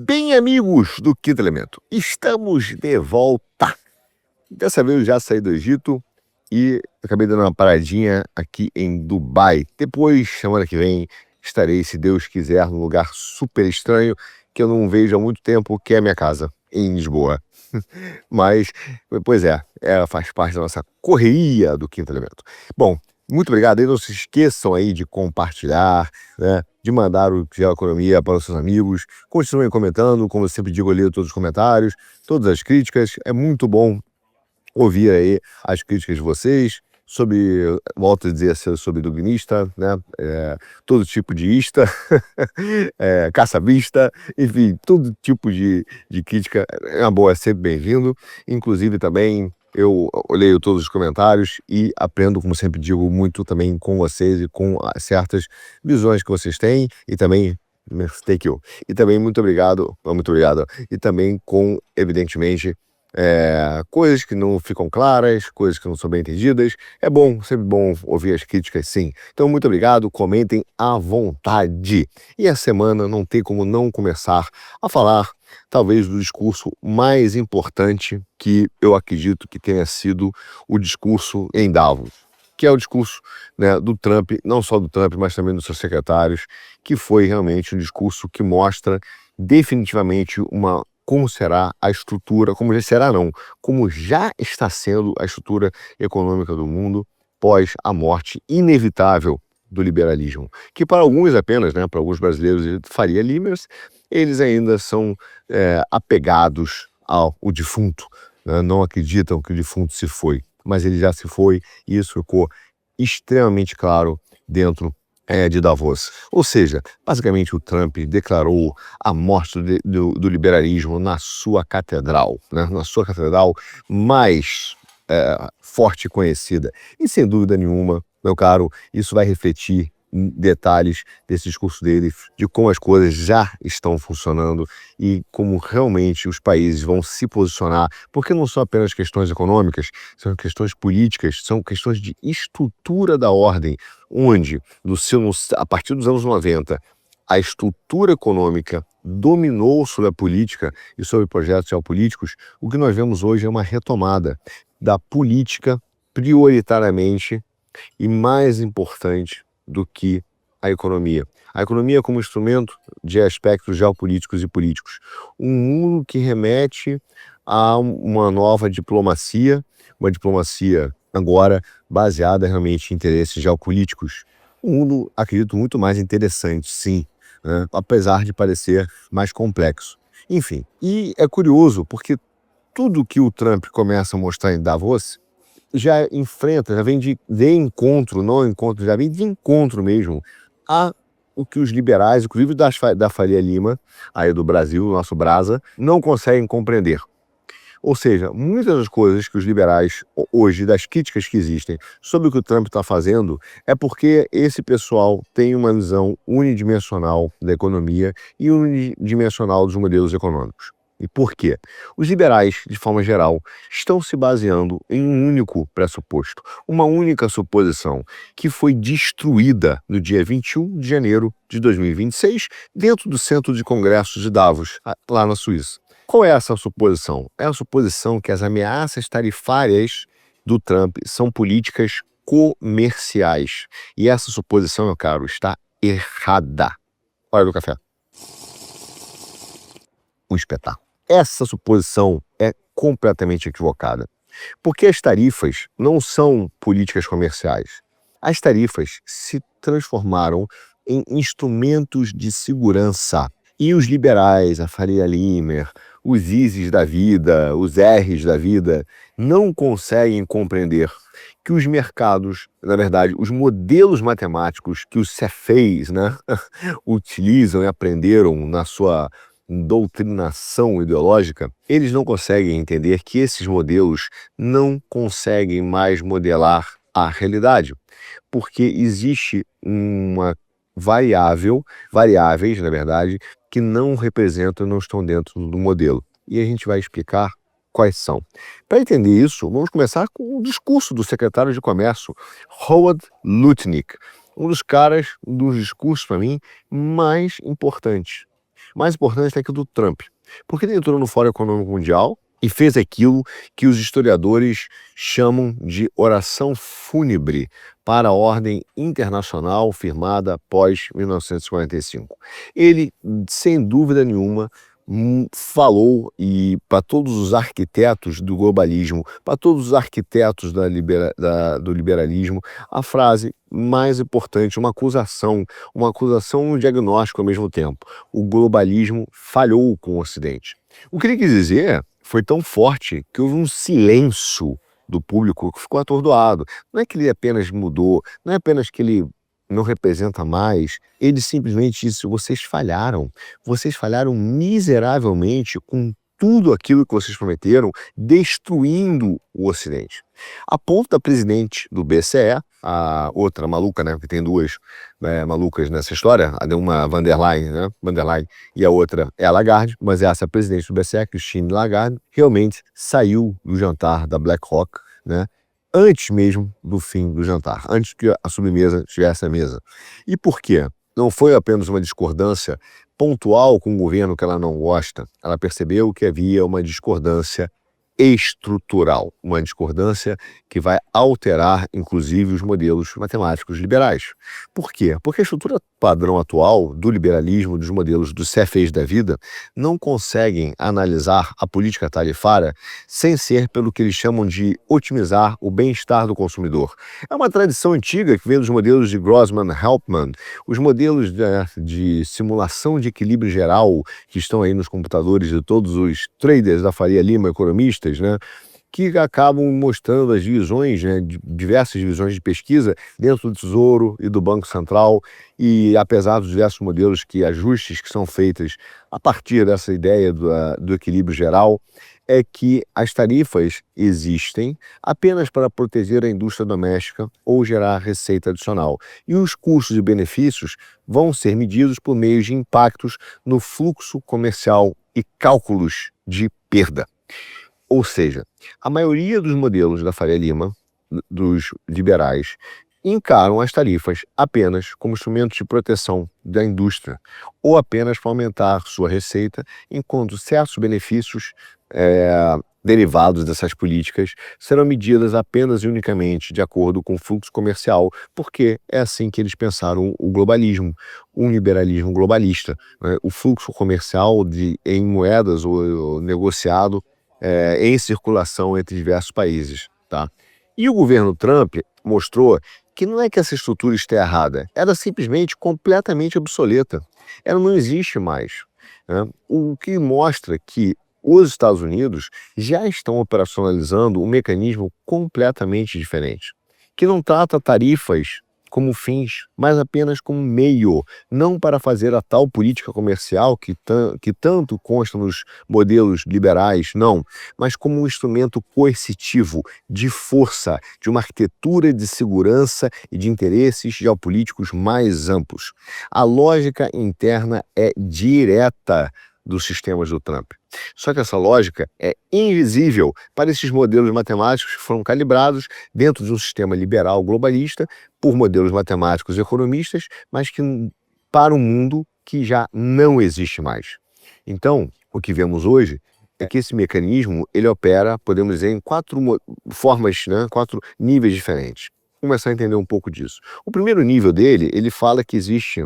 Bem, amigos do Quinto Elemento, estamos de volta. Dessa vez eu já saí do Egito e acabei dando uma paradinha aqui em Dubai. Depois, semana que vem, estarei, se Deus quiser, num lugar super estranho que eu não vejo há muito tempo, que é a minha casa, em Lisboa. Mas, pois é, ela faz parte da nossa correria do Quinto Elemento. Bom, muito obrigado. E não se esqueçam aí de compartilhar, né, de mandar o Geoeconomia para os seus amigos. Continuem comentando, como eu sempre digo, eu leio todos os comentários, todas as críticas. É muito bom ouvir aí as críticas de vocês sobre, volto a dizer, sobre dugnista, né? Todo tipo de ista, caçabista, enfim, todo tipo de crítica é uma boa, é sempre bem-vindo. Inclusive também eu leio todos os comentários e aprendo, como sempre digo, muito também com vocês e com certas visões que vocês têm e também thank you. E também muito obrigado, e também com, evidentemente, coisas que não ficam claras, coisas que não são bem entendidas. É bom, sempre bom ouvir as críticas, sim. Então, muito obrigado, comentem à vontade. E a semana não tem como não começar a falar, talvez, do discurso mais importante que eu acredito que tenha sido o discurso em Davos, que é o discurso, né, do Trump, não só do Trump, mas também dos seus secretários, que foi realmente um discurso que mostra definitivamente como será a estrutura, como já está sendo a estrutura econômica do mundo pós a morte inevitável do liberalismo, que para alguns apenas, né, para alguns brasileiros Faria Limers, eles ainda são apegados ao defunto, né, não acreditam que o defunto se foi, mas ele já se foi e isso ficou extremamente claro dentro de Davos. Ou seja, basicamente o Trump declarou a morte do liberalismo na sua catedral, né? Na sua catedral mais forte e conhecida. E sem dúvida nenhuma, meu caro, isso vai refletir em detalhes desse discurso dele, de como as coisas já estão funcionando e como realmente os países vão se posicionar, porque não são apenas questões econômicas, são questões políticas, são questões de estrutura da ordem, onde, a partir dos anos 90, a estrutura econômica dominou sobre a política e sobre projetos geopolíticos. O que nós vemos hoje é uma retomada da política prioritariamente e mais importante do que a economia. A economia como instrumento de aspectos geopolíticos e políticos. Um mundo que remete a uma nova diplomacia, uma diplomacia agora baseada realmente em interesses geopolíticos. Um mundo, acredito, muito mais interessante, sim, né? Apesar de parecer mais complexo. Enfim, e é curioso porque tudo que o Trump começa a mostrar em Davos já enfrenta, já vem de encontro, não encontro, já vem de encontro mesmo a o que os liberais, inclusive da Faria Lima, aí do Brasil, nosso Brasa, não conseguem compreender. Ou seja, muitas das coisas que os liberais hoje, das críticas que existem sobre o que o Trump está fazendo, é porque esse pessoal tem uma visão unidimensional da economia e unidimensional dos modelos econômicos. E por quê? Os liberais, de forma geral, estão se baseando em um único pressuposto, uma única suposição, que foi destruída no dia 21 de janeiro de 2026, dentro do Centro de Congressos de Davos, lá na Suíça. Qual é essa suposição? É a suposição que as ameaças tarifárias do Trump são políticas comerciais. E essa suposição, meu caro, está errada. Olha do café. Um espetáculo. Essa suposição é completamente equivocada. Porque as tarifas não são políticas comerciais. As tarifas se transformaram em instrumentos de segurança. E os liberais, a Faria Limer, os ISIS da vida, os Rs da vida, não conseguem compreender que os mercados, na verdade, os modelos matemáticos que os CFAs, né, utilizam e aprenderam na sua doutrinação ideológica, eles não conseguem entender que esses modelos não conseguem mais modelar a realidade, porque existe uma variáveis, na verdade, que não representam, não estão dentro do modelo. E a gente vai explicar quais são. Para entender isso, vamos começar com o discurso do secretário de Comércio, Howard Lutnick, um dos caras, um dos discursos, para mim, mais importantes. mais importante é que o do Trump, porque ele entrou no Fórum Econômico Mundial e fez aquilo que os historiadores chamam de oração fúnebre para a ordem internacional firmada após 1945. Ele, sem dúvida nenhuma, falou e para todos os arquitetos do globalismo, para todos os arquitetos do liberalismo, a frase mais importante, uma acusação e um diagnóstico ao mesmo tempo. O globalismo falhou com o Ocidente. O que ele quis dizer foi tão forte que houve um silêncio do público que ficou atordoado. Não é que ele apenas mudou, não é apenas que ele não representa mais, ele simplesmente disse: vocês falharam miseravelmente com tudo aquilo que vocês prometeram, destruindo o Ocidente. A ponto da presidente do BCE, a outra maluca, né, que tem duas malucas nessa história, uma Van der Leyen, né, e a outra é a Lagarde, mas essa presidente do BCE, Christine Lagarde, realmente saiu do jantar da BlackRock, né, antes mesmo do fim do jantar, antes que a sobremesa estivesse à mesa. E por quê? Não foi apenas uma discordância pontual com o governo que ela não gosta, ela percebeu que havia uma discordância estrutural, uma discordância que vai alterar, inclusive, os modelos matemáticos liberais. Por quê? Porque a estrutura padrão atual do liberalismo, dos modelos dos CFEs da vida, não conseguem analisar a política tarifária sem ser pelo que eles chamam de otimizar o bem-estar do consumidor. É uma tradição antiga que vem dos modelos de Grossman-Helpman, os modelos de simulação de equilíbrio geral que estão aí nos computadores de todos os traders da Faria Lima, economistas, né, que acabam mostrando as divisões, né, diversas divisões de pesquisa dentro do Tesouro e do Banco Central, e apesar dos diversos modelos ajustes que são feitos a partir dessa ideia do equilíbrio geral, é que as tarifas existem apenas para proteger a indústria doméstica ou gerar receita adicional. E os custos e benefícios vão ser medidos por meio de impactos no fluxo comercial e cálculos de perda. Ou seja, a maioria dos modelos da Faria Lima, dos liberais, encaram as tarifas apenas como instrumentos de proteção da indústria ou apenas para aumentar sua receita, enquanto certos benefícios derivados dessas políticas serão medidas apenas e unicamente de acordo com o fluxo comercial, porque é assim que eles pensaram o globalismo, um liberalismo globalista, né? O fluxo comercial em moedas ou negociado em circulação entre diversos países, tá? E o governo Trump mostrou que não é que essa estrutura esteja errada, ela simplesmente completamente obsoleta. Ela não existe mais, né? O que mostra que os Estados Unidos já estão operacionalizando um mecanismo completamente diferente, que não trata tarifas como fins, mas apenas como meio, não para fazer a tal política comercial que tanto consta nos modelos liberais, não, mas como um instrumento coercitivo, de força, de uma arquitetura de segurança e de interesses geopolíticos mais amplos. A lógica interna é direta dos sistemas do Trump. Só que essa lógica é invisível para esses modelos matemáticos que foram calibrados dentro de um sistema liberal globalista por modelos matemáticos e economistas, mas que para um mundo que já não existe mais. Então, o que vemos hoje é que esse mecanismo ele opera, podemos dizer, em quatro formas, né, 4 níveis diferentes. Vamos começar a entender um pouco disso. O primeiro nível dele, ele fala que existe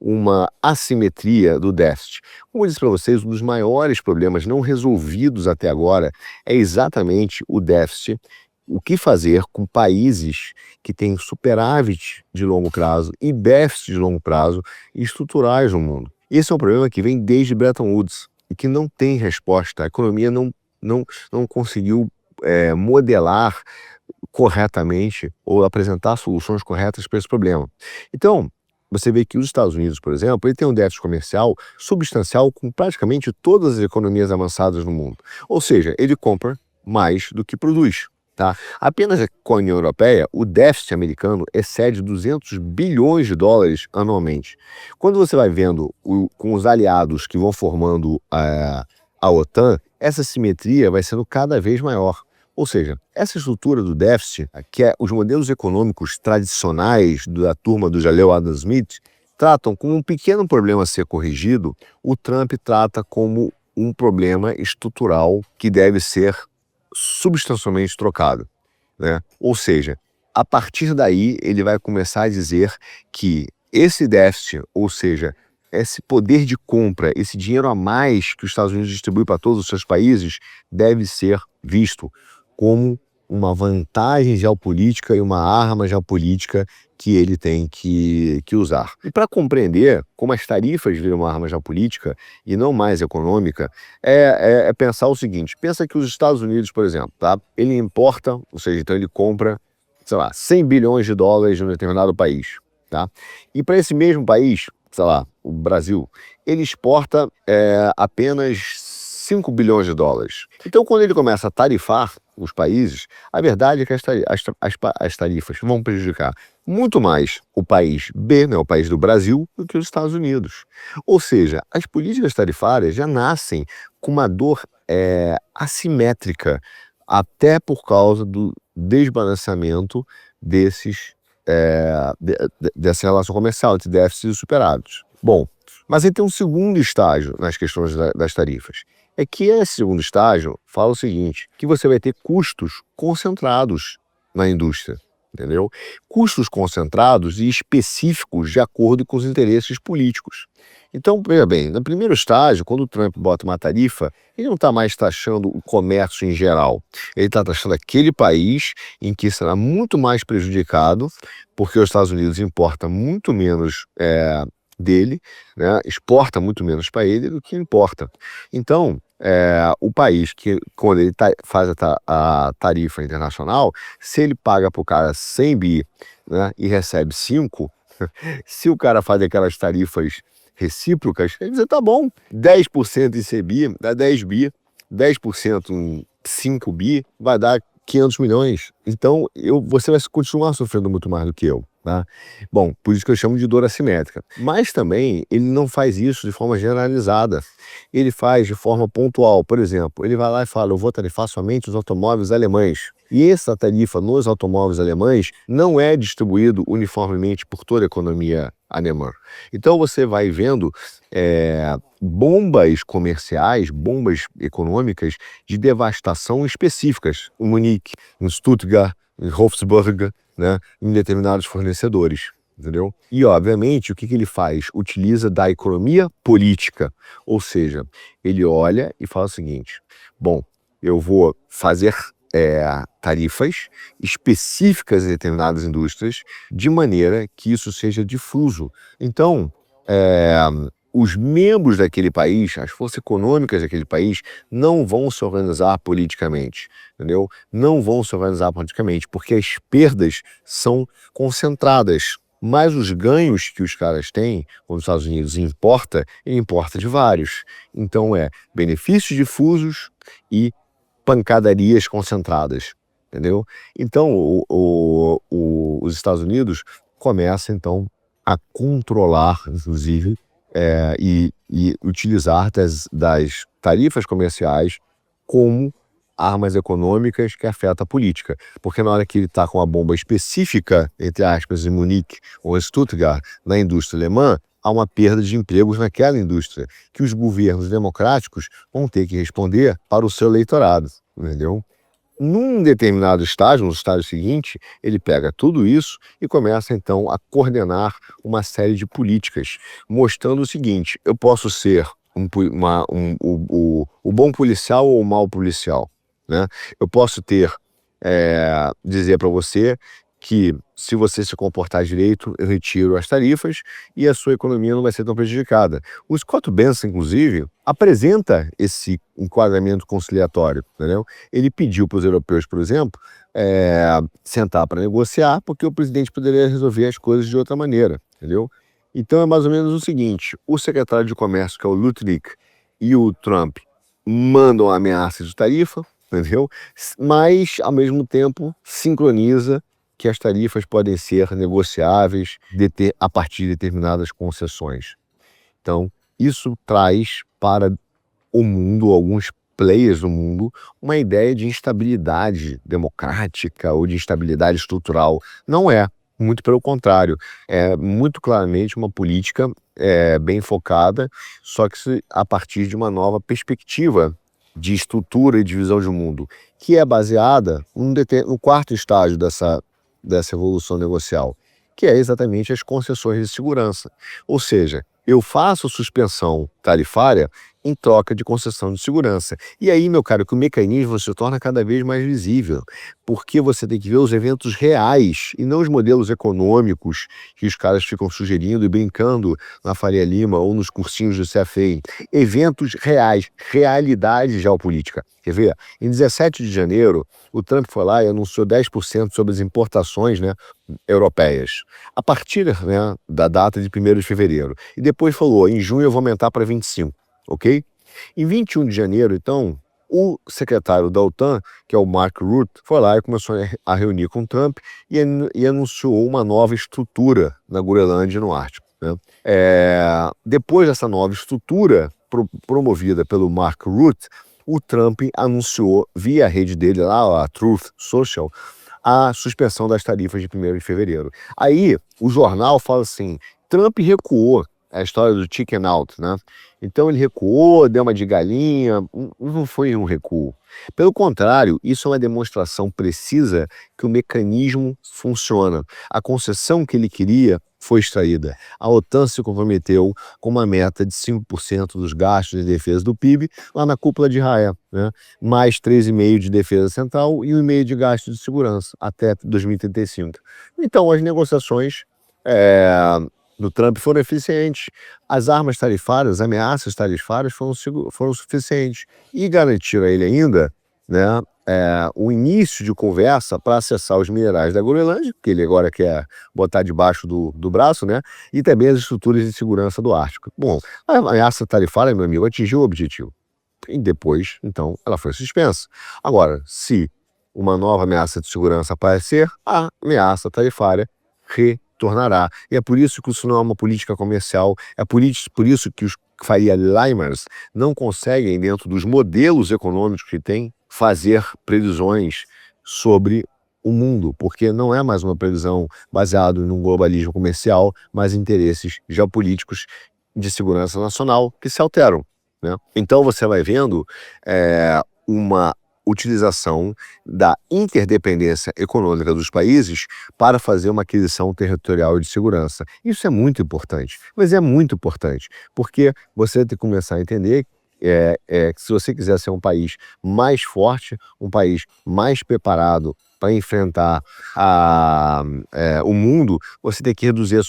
uma assimetria do déficit. Como eu disse para vocês, um dos maiores problemas não resolvidos até agora é exatamente o déficit. O que fazer com países que têm superávit de longo prazo e déficit de longo prazo estruturais no mundo? Esse é um problema que vem desde Bretton Woods e que não tem resposta. A economia não conseguiu modelar corretamente ou apresentar soluções corretas para esse problema. Então, você vê que os Estados Unidos, por exemplo, ele tem um déficit comercial substancial com praticamente todas as economias avançadas no mundo. Ou seja, ele compra mais do que produz, tá? Apenas com a União Europeia, o déficit americano excede 200 bilhões de dólares anualmente. Quando você vai vendo com os aliados que vão formando a OTAN, essa simetria vai sendo cada vez maior. Ou seja, essa estrutura do déficit, que é os modelos econômicos tradicionais da turma do Jaleel Adam Smith, tratam como um pequeno problema a ser corrigido, o Trump trata como um problema estrutural que deve ser substancialmente trocado, né? Ou seja, a partir daí ele vai começar a dizer que esse déficit, ou seja, esse poder de compra, esse dinheiro a mais que os Estados Unidos distribui para todos os seus países, deve ser visto como uma vantagem geopolítica e uma arma geopolítica que ele tem que usar. E para compreender como as tarifas viram uma arma geopolítica e não mais econômica, é pensar o seguinte: pensa que os Estados Unidos, por exemplo, tá? Ele importa, ou seja, então ele compra, sei lá, 100 bilhões de dólares de um determinado país, tá? E para esse mesmo país, sei lá, o Brasil, ele exporta apenas 5 bilhões de dólares. Então, quando ele começa a tarifar os países, a verdade é que as tarifas vão prejudicar muito mais o país B, né, o país do Brasil, do que os Estados Unidos. Ou seja, as políticas tarifárias já nascem com uma dor assimétrica, até por causa do desbalanceamento dessa relação comercial entre déficits e superados. Bom, mas aí tem um segundo estágio nas questões das tarifas. É que esse segundo estágio fala o seguinte, que você vai ter custos concentrados na indústria, entendeu? Custos concentrados e específicos de acordo com os interesses políticos. Então, veja bem, no primeiro estágio, quando o Trump bota uma tarifa, ele não está mais taxando o comércio em geral. Ele está taxando aquele país em que será muito mais prejudicado, porque os Estados Unidos importa muito menos dele, né, exporta muito menos para ele do que importa. Então, o país que, quando ele faz a tarifa internacional, se ele paga para o cara 100 bi, né, e recebe 5, se o cara faz aquelas tarifas recíprocas, ele diz, tá bom, 10% em CBI dá 10 bi, 10% em 5 bi vai dar 500 milhões. Então, você vai continuar sofrendo muito mais do que eu. Tá? Bom, por isso que eu chamo de dor assimétrica. Mas também ele não faz isso de forma generalizada. Ele faz de forma pontual. Por exemplo, ele vai lá e fala, eu vou tarifar somente os automóveis alemães. E essa tarifa nos automóveis alemães não é distribuído uniformemente por toda a economia alemã. Então você vai vendo bombas comerciais, bombas econômicas de devastação específicas. Em Munique, em Stuttgart, em Wolfsburg, né, em determinados fornecedores, entendeu? E, obviamente, o que ele faz? Utiliza da economia política, ou seja, ele olha e fala o seguinte, bom, eu vou fazer tarifas específicas em determinadas indústrias, de maneira que isso seja difuso. Então, os membros daquele país, as forças econômicas daquele país, não vão se organizar politicamente, entendeu? Não vão se organizar politicamente, porque as perdas são concentradas. Mas os ganhos que os caras têm, quando os Estados Unidos importa, ele importa de vários. Então benefícios difusos e pancadarias concentradas, entendeu? Então os Estados Unidos começam, então, a controlar, inclusive, e utilizar das tarifas comerciais como armas econômicas que afetam a política. Porque na hora que ele está com uma bomba específica, entre aspas, em Munique ou em Stuttgart, na indústria alemã, há uma perda de empregos naquela indústria, que os governos democráticos vão ter que responder para o seu eleitorado, entendeu? Num determinado estágio, no estágio seguinte, ele pega tudo isso e começa, então, a coordenar uma série de políticas, mostrando o seguinte, eu posso ser o bom policial ou o mau policial, né? Eu posso dizer para você que, se você se comportar direito, eu retiro as tarifas e a sua economia não vai ser tão prejudicada. O Scott Bessent, inclusive, apresenta esse enquadramento conciliatório, entendeu? Ele pediu para os europeus, por exemplo, sentar para negociar, porque o presidente poderia resolver as coisas de outra maneira, entendeu? Então é mais ou menos o seguinte, o secretário de comércio, que é o Lutnick, e o Trump mandam a ameaça de tarifa, entendeu? Mas, ao mesmo tempo, sincroniza que as tarifas podem ser negociáveis a partir de determinadas concessões. Então, isso traz para o mundo, alguns players do mundo, uma ideia de instabilidade democrática ou de instabilidade estrutural. Não é. Muito pelo contrário, é muito claramente uma política bem focada, só que a partir de uma nova perspectiva de estrutura e de visão de mundo, que é baseada no quarto estágio dessa evolução negocial, que é exatamente as concessões de segurança. Ou seja, eu faço suspensão tarifária em troca de concessão de segurança. E aí, meu caro, que o mecanismo se torna cada vez mais visível, porque você tem que ver os eventos reais e não os modelos econômicos que os caras ficam sugerindo e brincando na Faria Lima ou nos cursinhos do CFA. Eventos reais, realidade geopolítica. Quer ver? Em 17 de janeiro, o Trump foi lá e anunciou 10% sobre as importações, né, europeias, a partir, né, da data de 1º de fevereiro. E depois falou, em junho eu vou aumentar para 25%. Ok? Em 21 de janeiro, então, o secretário da OTAN, que é o Mark Rutte, foi lá e começou a reunir com Trump e anunciou uma nova estrutura na Groenlândia e no Ártico, né? Depois dessa nova estrutura promovida pelo Mark Rutte, o Trump anunciou via a rede dele lá, a Truth Social, a suspensão das tarifas de 1º de fevereiro. Aí o jornal fala assim, Trump recuou, é a história do chicken out, né? Então ele recuou, deu uma de galinha, não foi um recuo. Pelo contrário, isso é uma demonstração precisa que o mecanismo funciona. A concessão que ele queria foi extraída. A OTAN se comprometeu com uma meta de 5% dos gastos de defesa do PIB lá na cúpula de Haia, né? Mais 3,5% de defesa central e 1,5% de gasto de segurança até 2035. Então as negociações do Trump foram eficientes. As armas tarifárias, as ameaças tarifárias foram suficientes e garantiram a ele ainda, né, o início de conversa para acessar os minerais da Groenlândia, que ele agora quer botar debaixo do braço, né, e também as estruturas de segurança do Ártico. Bom, a ameaça tarifária, meu amigo, atingiu o objetivo. E depois, então, ela foi suspensa. Agora, se uma nova ameaça de segurança aparecer, a ameaça tarifária retornará. E é por isso que isso não é uma política comercial, é por isso que os Faria Limers não conseguem, dentro dos modelos econômicos que têm, fazer previsões sobre o mundo, porque não é mais uma previsão baseada num globalismo comercial, mas interesses geopolíticos de segurança nacional que se alteram, né? Então você vai vendo uma utilização da interdependência econômica dos países para fazer uma aquisição territorial de segurança. Isso é muito importante, mas é muito importante, porque você tem que começar a entender que se você quiser ser um país mais forte, um país mais preparado para enfrentar o mundo, você tem que reduzir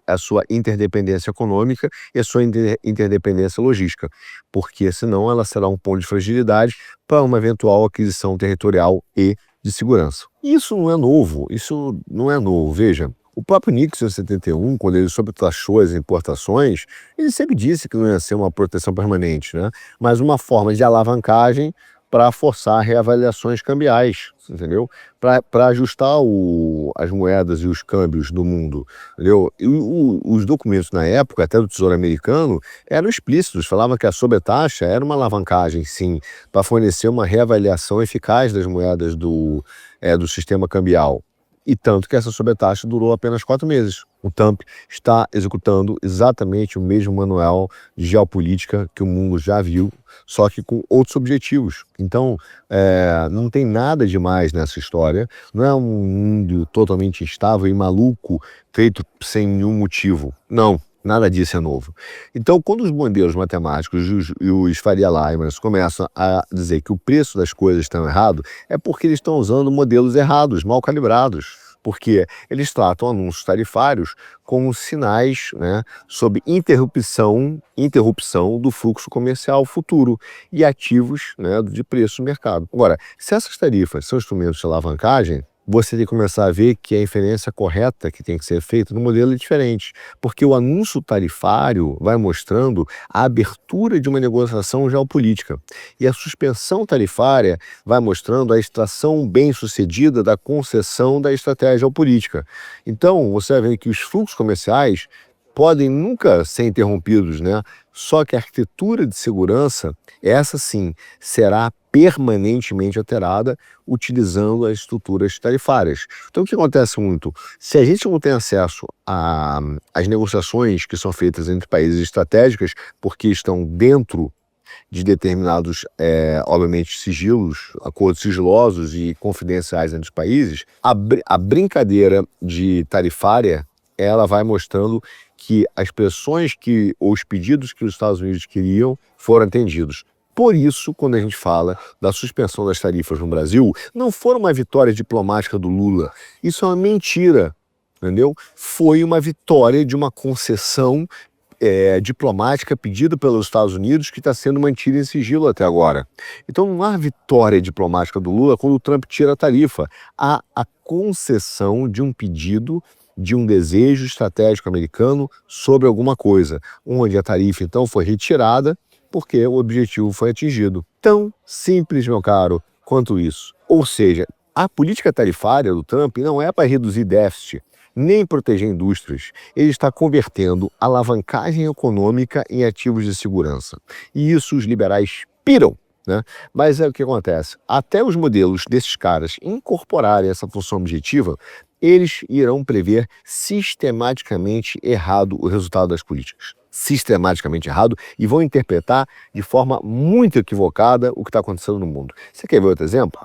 a sua interdependência econômica e a sua interdependência logística, porque senão ela será um ponto de fragilidade para uma eventual aquisição territorial e de segurança. Isso não é novo, veja. O próprio Nixon, em 71, quando ele sobretaxou as importações, ele sempre disse que não ia ser uma proteção permanente, né? Mas uma forma de alavancagem para forçar reavaliações cambiais, entendeu? Para ajustar as moedas e os câmbios do mundo, entendeu? E os documentos na época, até do Tesouro Americano, eram explícitos, falavam que a sobretaxa era uma alavancagem, sim, para fornecer uma reavaliação eficaz das moedas do sistema cambial. E tanto que essa sobretaxa durou apenas 4 meses. O Trump está executando exatamente o mesmo manual de geopolítica que o mundo já viu, só que com outros objetivos. Então, não tem nada demais nessa história. Não é um mundo totalmente instável e maluco, feito sem nenhum motivo. Não. Nada disso é novo. Então, quando os modelos matemáticos e os Faria Limers começam a dizer que o preço das coisas está errado, é porque eles estão usando modelos errados, mal calibrados. Porque eles tratam anúncios tarifários como sinais, né, sobre interrupção do fluxo comercial futuro e ativos, né, de preço no mercado. Agora, se essas tarifas são instrumentos de alavancagem, você tem que começar a ver que a inferência correta que tem que ser feita no modelo é diferente, porque o anúncio tarifário vai mostrando a abertura de uma negociação geopolítica e a suspensão tarifária vai mostrando a extração bem-sucedida da concessão da estratégia geopolítica. Então, você vai ver que os fluxos comerciais podem nunca ser interrompidos, né? Só que a arquitetura de segurança, essa sim, será permanentemente alterada utilizando as estruturas tarifárias. Então o que acontece muito? Se a gente não tem acesso às negociações que são feitas entre países estratégicas, porque estão dentro de determinados, obviamente, sigilos, acordos sigilosos e confidenciais entre os países, a brincadeira de tarifária, ela vai mostrando que as pressões ou os pedidos que os Estados Unidos queriam foram atendidos. Por isso, quando a gente fala da suspensão das tarifas no Brasil, não foi uma vitória diplomática do Lula. Isso é uma mentira, entendeu? Foi uma vitória de uma concessão diplomática pedida pelos Estados Unidos que está sendo mantida em sigilo até agora. Então não há vitória diplomática do Lula quando o Trump tira a tarifa. Há a concessão de um pedido, de um desejo estratégico americano sobre alguma coisa, onde a tarifa então foi retirada porque o objetivo foi atingido. Tão simples, meu caro, quanto isso. Ou seja, a política tarifária do Trump não é para reduzir déficit, nem proteger indústrias. Ele está convertendo alavancagem econômica em ativos de segurança. E isso os liberais piram, né? Mas é o que acontece. Até os modelos desses caras incorporarem essa função objetiva, eles irão prever sistematicamente errado o resultado das políticas. Sistematicamente errado, e vão interpretar de forma muito equivocada o que está acontecendo no mundo. Você quer ver outro exemplo?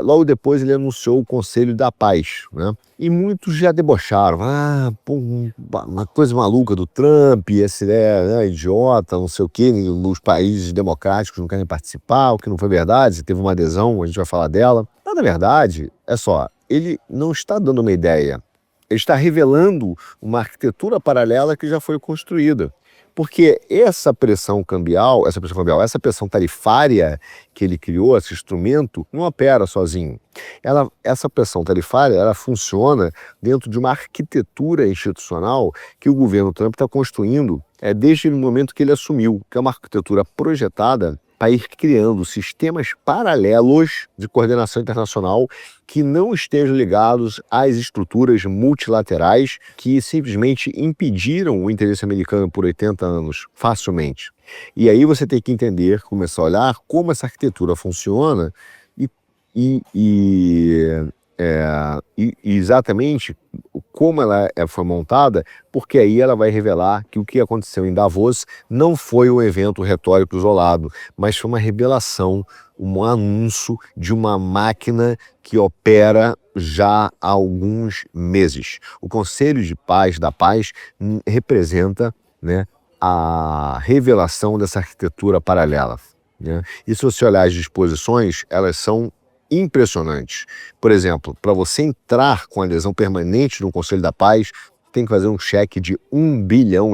Logo depois ele anunciou o Conselho da Paz, né? E muitos já debocharam. Uma coisa maluca do Trump, essa ideia, né, idiota, não sei o quê, os países democráticos não querem participar, o que não foi verdade, teve uma adesão, a gente vai falar dela. Mas, na verdade, ele não está dando uma ideia, ele está revelando uma arquitetura paralela que já foi construída. Porque essa pressão pressão tarifária que ele criou, esse instrumento, não opera sozinho. Essa pressão tarifária, ela funciona dentro de uma arquitetura institucional que o governo Trump está construindo desde o momento que ele assumiu, que é uma arquitetura projetada para ir criando sistemas paralelos de coordenação internacional que não estejam ligados às estruturas multilaterais que simplesmente impediram o interesse americano por 80 anos, facilmente. E aí você tem que entender, começar a olhar como essa arquitetura funciona e exatamente como ela foi montada, porque aí ela vai revelar que o que aconteceu em Davos não foi um evento retórico isolado, mas foi uma revelação, um anúncio de uma máquina que opera já há alguns meses. O Conselho de Paz da Paz representa, né, a revelação dessa arquitetura paralela, né? E se você olhar as disposições, elas são impressionantes. Por exemplo, para você entrar com adesão permanente no Conselho da Paz, tem que fazer um cheque de $1 bilhão.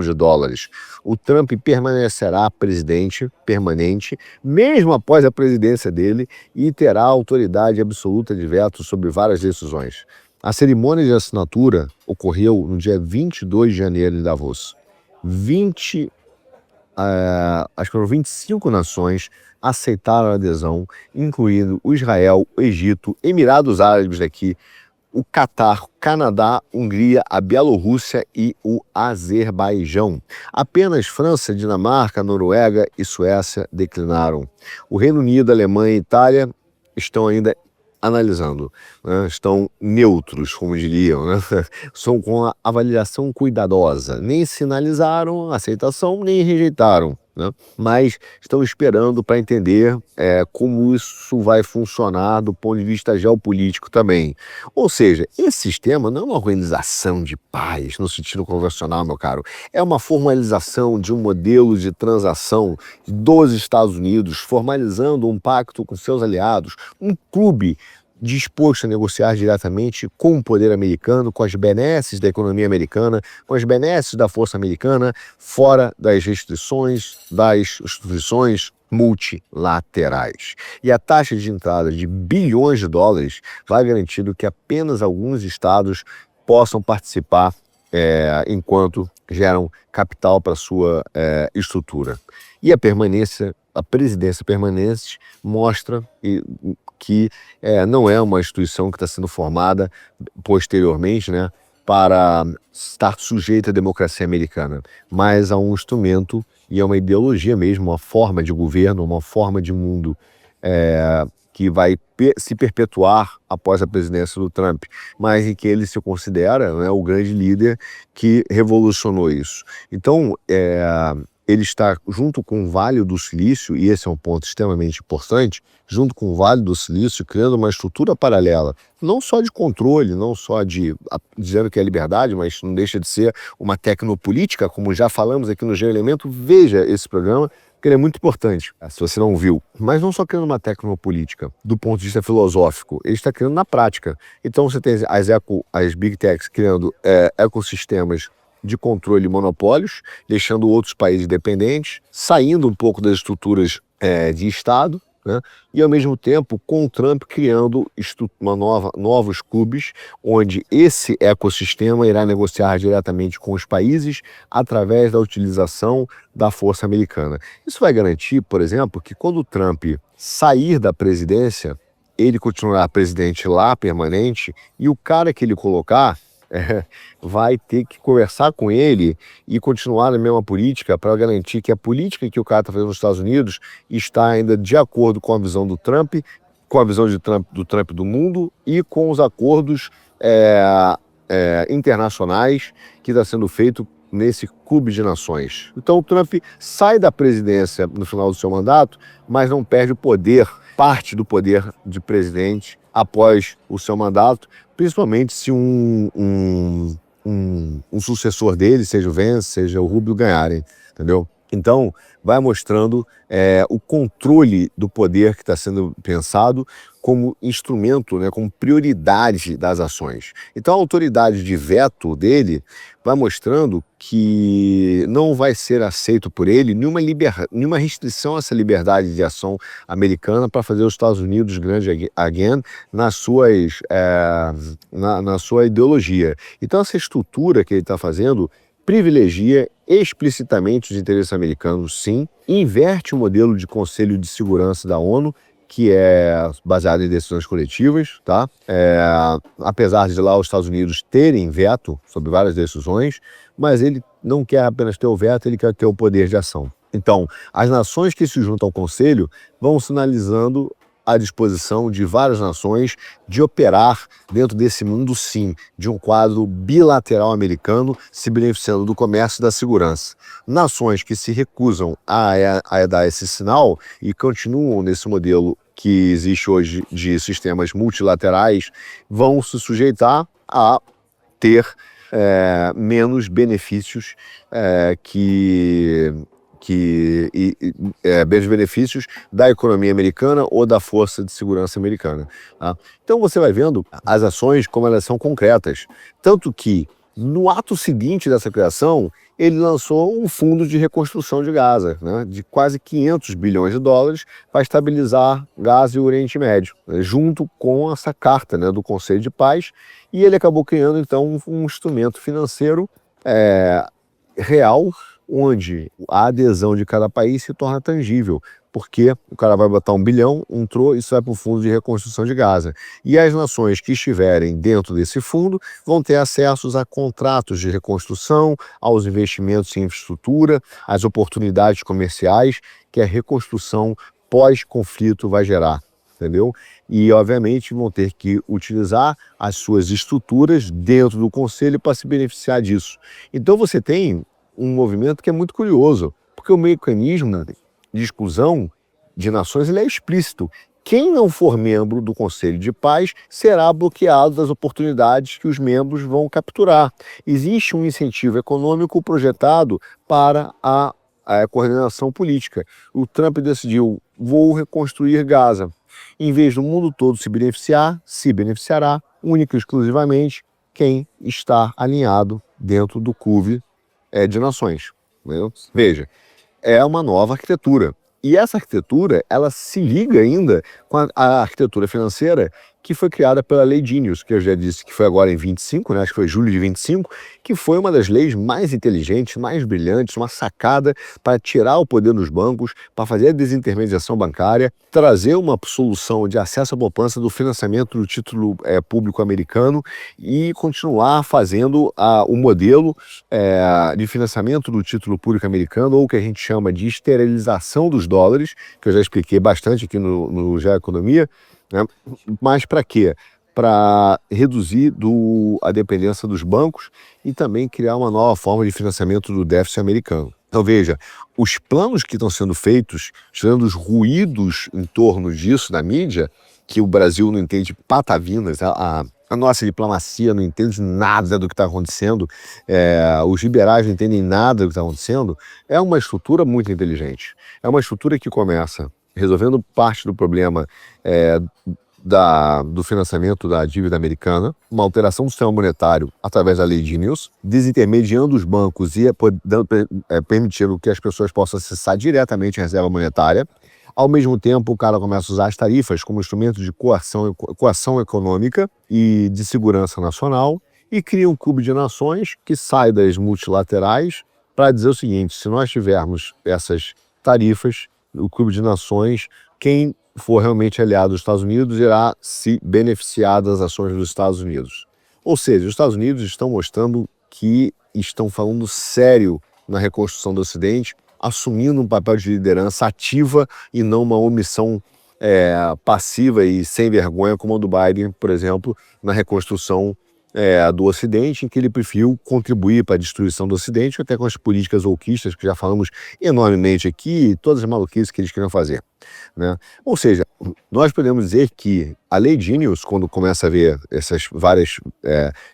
O Trump permanecerá presidente permanente, mesmo após a presidência dele, e terá autoridade absoluta de veto sobre várias decisões. A cerimônia de assinatura ocorreu no dia 22 de janeiro em Davos. Acho que foram 25 nações aceitaram a adesão, incluindo o Israel, o Egito, Emirados Árabes daqui, o Catar, o Canadá, Hungria, a Bielorrússia e o Azerbaijão. Apenas França, Dinamarca, Noruega e Suécia declinaram. O Reino Unido, Alemanha e Itália estão ainda analisando, né? Estão neutros, como diriam, né? São com a avaliação cuidadosa, nem sinalizaram aceitação, nem rejeitaram, né? Mas estão esperando para entender como isso vai funcionar do ponto de vista geopolítico também. Ou seja, esse sistema não é uma organização de paz no sentido convencional, meu caro, é uma formalização de um modelo de transação dos Estados Unidos, formalizando um pacto com seus aliados, um clube disposto a negociar diretamente com o poder americano, com as benesses da economia americana, com as benesses da força americana, fora das restrições das instituições multilaterais. E a taxa de entrada de bilhões de dólares vai garantindo que apenas alguns estados possam participar enquanto geram capital para sua estrutura. E a presidência permanente mostra que não é uma instituição que está sendo formada posteriormente, né, para estar sujeita à democracia americana, mas a um instrumento e a uma ideologia mesmo, uma forma de governo, uma forma de mundo que vai se perpetuar após a presidência do Trump, mas em que ele se considera, né, o grande líder que revolucionou isso. Então, ele está junto com o Vale do Silício, e esse é um ponto extremamente importante, junto com o Vale do Silício, criando uma estrutura paralela, não só de controle, não só dizendo que é liberdade, mas não deixa de ser uma tecnopolítica, como já falamos aqui no G-Elemento. Veja esse programa, que ele é muito importante, se você não viu. Mas não só criando uma tecnopolítica, do ponto de vista filosófico, ele está criando na prática. Então você tem as Big Techs criando ecossistemas de controle e monopólios, deixando outros países dependentes, saindo um pouco das estruturas de Estado, né? E ao mesmo tempo com o Trump criando novos clubes, onde esse ecossistema irá negociar diretamente com os países através da utilização da força americana. Isso vai garantir, por exemplo, que quando o Trump sair da presidência, ele continuará presidente lá, permanente, e o cara que ele colocar vai ter que conversar com ele e continuar na mesma política para garantir que a política que o cara está fazendo nos Estados Unidos está ainda de acordo com a visão do Trump, com a visão do Trump do mundo e com os acordos internacionais que está sendo feito nesse clube de nações. Então o Trump sai da presidência no final do seu mandato, mas não perde o poder, parte do poder de presidente após o seu mandato, principalmente se um sucessor dele, seja o Vance, seja o Rubio, ganharem, entendeu? Então, vai mostrando o controle do poder que está sendo pensado como instrumento, né, como prioridade das ações. Então, a autoridade de veto dele vai mostrando que não vai ser aceito por ele nenhuma restrição a essa liberdade de ação americana para fazer os Estados Unidos grande again na sua ideologia. Então, essa estrutura que ele está fazendo privilegia explicitamente os interesses americanos, sim, inverte o modelo de Conselho de Segurança da ONU, que é baseado em decisões coletivas, tá? Apesar de lá os Estados Unidos terem veto sobre várias decisões, mas ele não quer apenas ter o veto, ele quer ter o poder de ação. Então, as nações que se juntam ao Conselho vão sinalizando à disposição de várias nações de operar dentro desse mundo, sim, de um quadro bilateral americano, se beneficiando do comércio e da segurança. Nações que se recusam a dar esse sinal e continuam nesse modelo que existe hoje de sistemas multilaterais vão se sujeitar a ter menos benefícios benefícios da economia americana ou da força de segurança americana. Tá? Então você vai vendo as ações como elas são concretas. Tanto que, no ato seguinte dessa criação, ele lançou um fundo de reconstrução de Gaza, né, de quase 500 bilhões de dólares para estabilizar Gaza e o Oriente Médio, né, junto com essa carta, né, do Conselho de Paz, e ele acabou criando então um instrumento financeiro real, onde a adesão de cada país se torna tangível, porque o cara vai botar 1 bilhão, entrou, isso vai para o Fundo de Reconstrução de Gaza. E as nações que estiverem dentro desse fundo vão ter acesso a contratos de reconstrução, aos investimentos em infraestrutura, às oportunidades comerciais que a reconstrução pós-conflito vai gerar. Entendeu? E, obviamente, vão ter que utilizar as suas estruturas dentro do Conselho para se beneficiar disso. Então, você tem um movimento que é muito curioso, porque o mecanismo de exclusão de nações ele é explícito. Quem não for membro do Conselho de Paz será bloqueado das oportunidades que os membros vão capturar. Existe um incentivo econômico projetado para a coordenação política. O Trump decidiu, vou reconstruir Gaza. Em vez do mundo todo se beneficiar, se beneficiará única e exclusivamente quem está alinhado dentro do clube de nações. Entendeu? Veja, é uma nova arquitetura. E essa arquitetura, ela se liga ainda com a arquitetura financeira que foi criada pela Lei Genius, que eu já disse que foi agora em 25, né? Acho que foi julho de 25, que foi uma das leis mais inteligentes, mais brilhantes, uma sacada para tirar o poder dos bancos, para fazer a desintermediação bancária, trazer uma solução de acesso à poupança do financiamento do título público americano e continuar fazendo o modelo de financiamento do título público americano, ou o que a gente chama de esterilização dos dólares, que eu já expliquei bastante aqui no GE Economia, né? Mas para quê? Para reduzir a dependência dos bancos e também criar uma nova forma de financiamento do déficit americano. Então veja, os planos que estão sendo feitos, tirando os ruídos em torno disso na mídia, que o Brasil não entende patavinas, a nossa diplomacia não entende nada do que está acontecendo, os liberais não entendem nada do que está acontecendo, é uma estrutura muito inteligente. É uma estrutura que começa resolvendo parte do problema do financiamento da dívida americana, uma alteração do sistema monetário através da Lei Genius, desintermediando os bancos e permitindo que as pessoas possam acessar diretamente a reserva monetária. Ao mesmo tempo, o cara começa a usar as tarifas como instrumento de coação econômica e de segurança nacional e cria um clube de nações que sai das multilaterais para dizer o seguinte: se nós tivermos essas tarifas, o clube de nações, quem for realmente aliado dos Estados Unidos irá se beneficiar das ações dos Estados Unidos. Ou seja, os Estados Unidos estão mostrando que estão falando sério na reconstrução do Ocidente, assumindo um papel de liderança ativa e não uma omissão passiva e sem vergonha, como a do Biden, por exemplo, na reconstrução do Ocidente, em que ele preferiu contribuir para a destruição do Ocidente, até com as políticas wokeistas, que já falamos enormemente aqui, todas as maluquices que eles queriam fazer, né? Ou seja, nós podemos dizer que a Lei Genius, quando começa a ver essas várias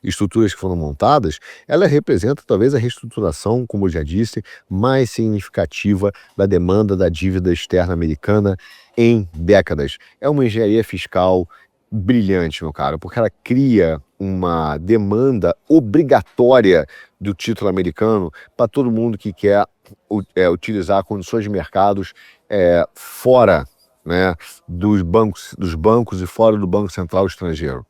estruturas que foram montadas, ela representa talvez a reestruturação, como eu já disse, mais significativa da demanda da dívida externa americana em décadas. É uma engenharia fiscal brilhante, meu caro, porque ela cria uma demanda obrigatória do título americano para todo mundo que quer utilizar condições de mercados fora, né, dos bancos e fora do Banco Central estrangeiro.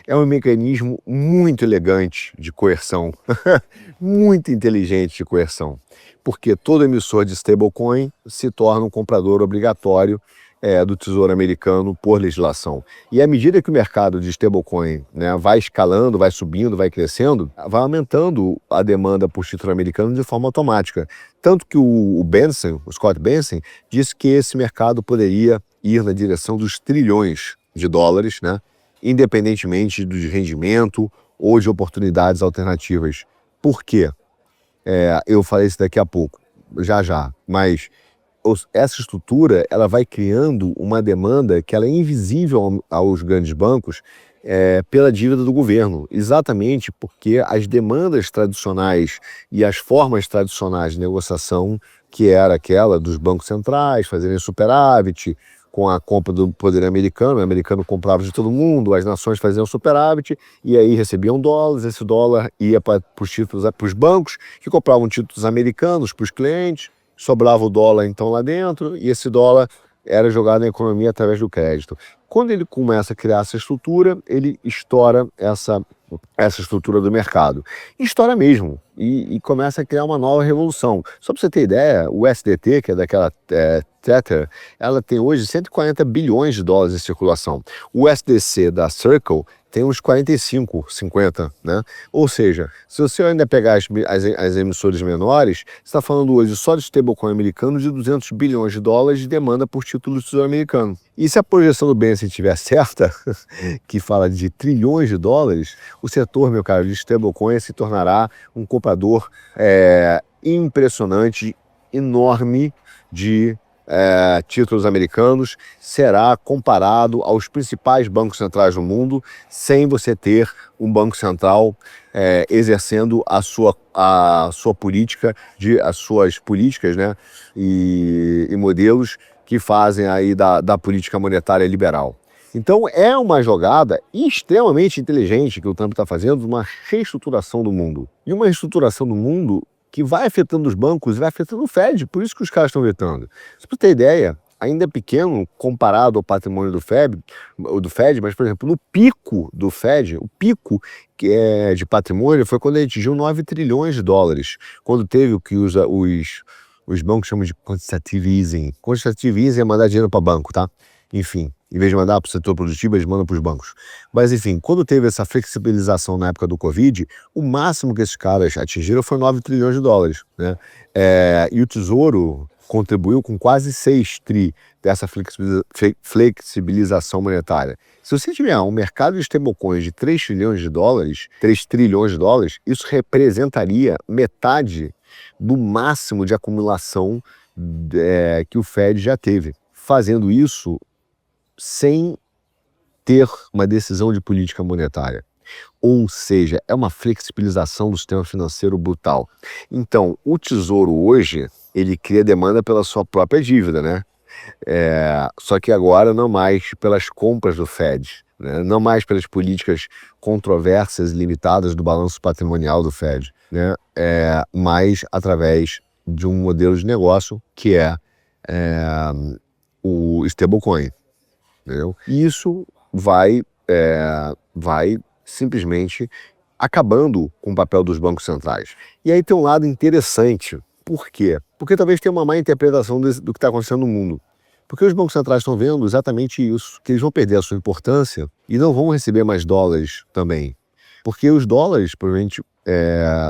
É um mecanismo muito elegante de coerção, muito inteligente de coerção, porque todo emissor de stablecoin se torna um comprador obrigatório do Tesouro Americano por legislação. E à medida que o mercado de stablecoin, né, vai escalando, vai subindo, vai crescendo, vai aumentando a demanda por título americano de forma automática. Tanto que o Scott Bessent, disse que esse mercado poderia ir na direção dos trilhões de dólares, né, independentemente do rendimento ou de oportunidades alternativas. Por quê? Eu falei isso daqui a pouco, já, mas essa estrutura ela vai criando uma demanda que ela é invisível aos grandes bancos pela dívida do governo, exatamente porque as demandas tradicionais e as formas tradicionais de negociação, que era aquela dos bancos centrais fazerem superávit com a compra do poder americano, o americano comprava de todo mundo, as nações faziam superávit e aí recebiam dólares, esse dólar ia para os bancos que compravam títulos americanos para os clientes, sobrava o dólar então lá dentro e esse dólar era jogado na economia através do crédito. Quando ele começa a criar essa estrutura, ele estoura essa estrutura do mercado. Estoura mesmo e começa a criar uma nova revolução. Só para você ter ideia, o SDT, que é daquela Tether, ela tem hoje 140 bilhões de dólares em circulação. O SDC da Circle tem uns 45, 50, né? Ou seja, se você ainda pegar as emissoras menores, você está falando hoje só de stablecoin americano de 200 bilhões de dólares de demanda por título do Tesouro Americano. E se a projeção do Bessent estiver certa, que fala de trilhões de dólares, o setor, meu caro, de stablecoin se tornará um comprador impressionante, enorme de títulos americanos, será comparado aos principais bancos centrais do mundo, sem você ter um banco central exercendo a sua política, as suas políticas, né, e modelos que fazem aí da política monetária liberal. Então é uma jogada extremamente inteligente que o Trump está fazendo, uma reestruturação do mundo. E uma reestruturação do mundo que vai afetando os bancos e vai afetando o Fed, por isso que os caras estão vetando. Só para ter ideia, ainda é pequeno comparado ao patrimônio do Fed, mas, por exemplo, no pico do Fed, o pico que é de patrimônio foi quando ele atingiu 9 trilhões de dólares, quando teve o que os bancos chamam de quantitative easing. Quantitative easing é mandar dinheiro para banco, tá? Enfim, em vez de mandar para o setor produtivo, eles mandam para os bancos. Mas, enfim, quando teve essa flexibilização na época do Covid, o máximo que esses caras atingiram foi 9 trilhões de dólares, né? E o Tesouro contribuiu com quase 6 tri dessa flexibilização monetária. Se você tiver um mercado de stablecoins de 3 trilhões de dólares, 3 trilhões de dólares, isso representaria metade do máximo de acumulação que o Fed já teve. Fazendo isso sem ter uma decisão de política monetária. Ou seja, é uma flexibilização do sistema financeiro brutal. Então, o Tesouro hoje, ele cria demanda pela sua própria dívida, né? Só que agora não mais pelas compras do Fed, né? Não mais pelas políticas controversas e limitadas do balanço patrimonial do Fed, né? Mas através de um modelo de negócio que é o stablecoin, entendeu? E isso vai simplesmente acabando com o papel dos bancos centrais. E aí tem um lado interessante. Por quê? Porque talvez tenha uma má interpretação do que está acontecendo no mundo. Porque os bancos centrais estão vendo exatamente isso, que eles vão perder a sua importância e não vão receber mais dólares também. Porque os dólares, provavelmente,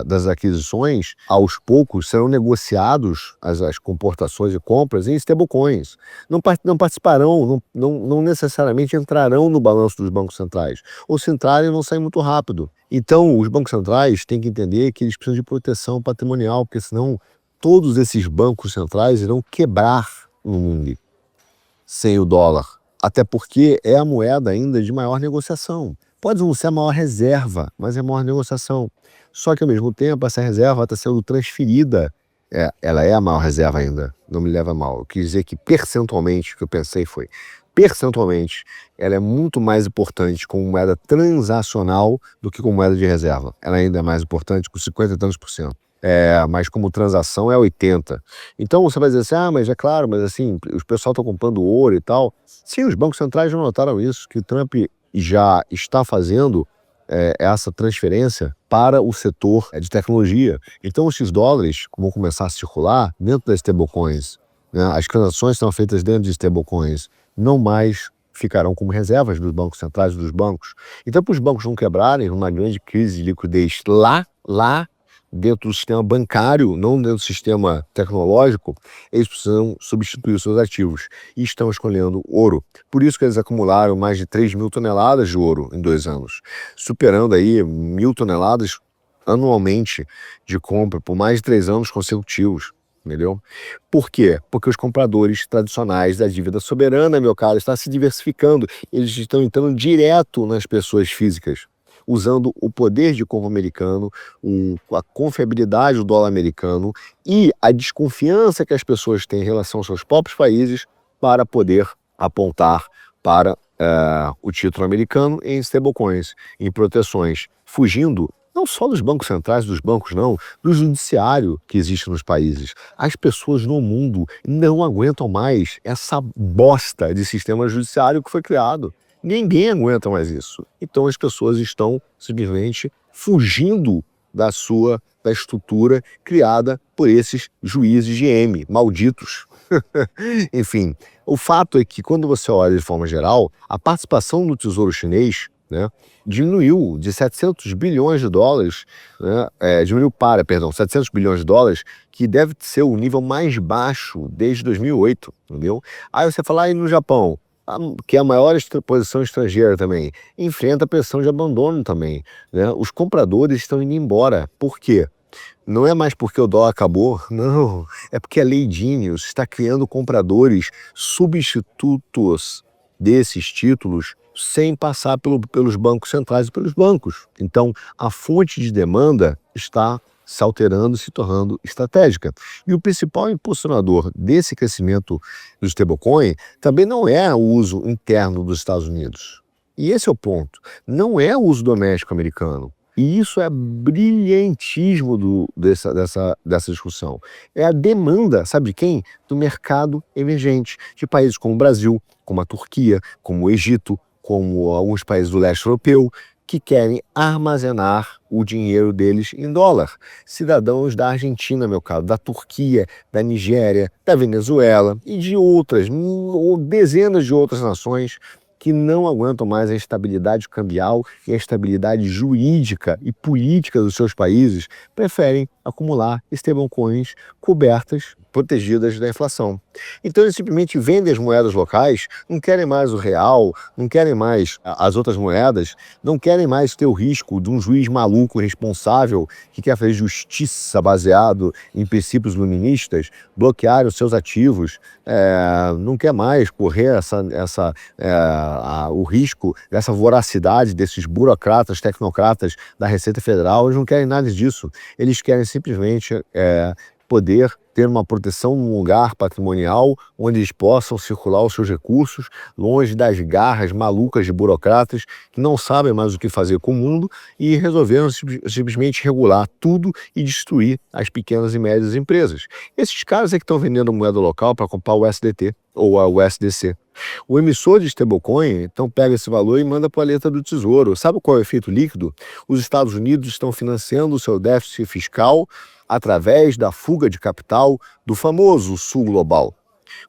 das aquisições, aos poucos, serão negociados, as comportações e compras, em stablecoins. Não participarão, não necessariamente entrarão no balanço dos bancos centrais. Ou se entrarem, vão sair muito rápido. Então, os bancos centrais têm que entender que eles precisam de proteção patrimonial, porque senão todos esses bancos centrais irão quebrar no mundo sem o dólar. Até porque é a moeda ainda de maior negociação. Pode não ser a maior reserva, mas é a maior negociação. Só que, ao mesmo tempo, essa reserva está sendo transferida. Ela é a maior reserva ainda, não me leva a mal. Eu quis dizer que percentualmente, o que eu pensei foi, percentualmente, ela é muito mais importante como moeda transacional do que como moeda de reserva. Ela ainda é mais importante com 50 e tantos por cento. Mas como transação é 80%. Então você vai dizer assim, mas é claro, mas assim, os pessoal estão comprando ouro e tal. Sim, os bancos centrais já notaram isso, que o Trump já está fazendo essa transferência para o setor de tecnologia. Então esses dólares vão começar a circular dentro das stablecoins, né? As transações são feitas dentro de stablecoins, não mais ficarão como reservas dos bancos centrais dos bancos. Então, para os bancos não quebrarem numa grande crise de liquidez lá dentro do sistema bancário, não dentro do sistema tecnológico, eles precisam substituir os seus ativos e estão escolhendo ouro. Por isso que eles acumularam mais de 3 mil toneladas de ouro em 2 anos, superando aí 1.000 toneladas anualmente de compra por mais de 3 anos consecutivos. Entendeu? Por quê? Porque os compradores tradicionais da dívida soberana, meu caro, estão se diversificando. Eles estão entrando direto nas pessoas físicas, usando o poder de compra americano, a confiabilidade do dólar americano e a desconfiança que as pessoas têm em relação aos seus próprios países para poder apontar para o título americano em stablecoins, em proteções, fugindo não só dos bancos centrais, dos bancos não, do judiciário que existe nos países. As pessoas no mundo não aguentam mais essa bosta de sistema judiciário que foi criado. Ninguém aguenta mais isso. Então as pessoas estão simplesmente fugindo da estrutura criada por esses juízes de M, malditos. Enfim, o fato é que quando você olha de forma geral, a participação do Tesouro Chinês, né, diminuiu de 700 bilhões de dólares, né, 700 bilhões de dólares, que deve ser o nível mais baixo desde 2008, entendeu? Aí você fala, aí no Japão, que é a maior posição estrangeira também, enfrenta a pressão de abandono também, né? Os compradores estão indo embora. Por quê? Não é mais porque o dólar acabou, não. É porque a Lei Ginius está criando compradores substitutos desses títulos sem passar pelos bancos centrais e pelos bancos. Então, a fonte de demanda está se alterando, se tornando estratégica. E o principal impulsionador desse crescimento do stablecoin também não é o uso interno dos Estados Unidos. E esse é o ponto. Não é o uso doméstico americano. E isso é brilhantismo dessa discussão. É a demanda, sabe de quem? Do mercado emergente, de países como o Brasil, como a Turquia, como o Egito, como alguns países do leste europeu, que querem armazenar o dinheiro deles em dólar. Cidadãos da Argentina, meu caro, da Turquia, da Nigéria, da Venezuela e de outras, dezenas de outras nações que não aguentam mais a estabilidade cambial e a estabilidade jurídica e política dos seus países, preferem acumular stablecoins cobertas, protegidas da inflação. Então eles simplesmente vendem as moedas locais, não querem mais o real, não querem mais as outras moedas, não querem mais ter o risco de um juiz maluco, responsável, que quer fazer justiça baseado em princípios luministas, bloquear os seus ativos, não quer mais correr o risco dessa voracidade desses burocratas, tecnocratas da Receita Federal. Eles não querem nada disso. Eles querem simplesmente poder ter uma proteção num lugar patrimonial onde eles possam circular os seus recursos, longe das garras malucas de burocratas que não sabem mais o que fazer com o mundo e resolveram simplesmente regular tudo e destruir as pequenas e médias empresas. Esses caras é que estão vendendo moeda local para comprar o USDT ou a USDC. O emissor de stablecoin, então, pega esse valor e manda para a letra do Tesouro. Sabe qual é o efeito líquido? Os Estados Unidos estão financiando o seu déficit fiscal através da fuga de capital do famoso Sul Global.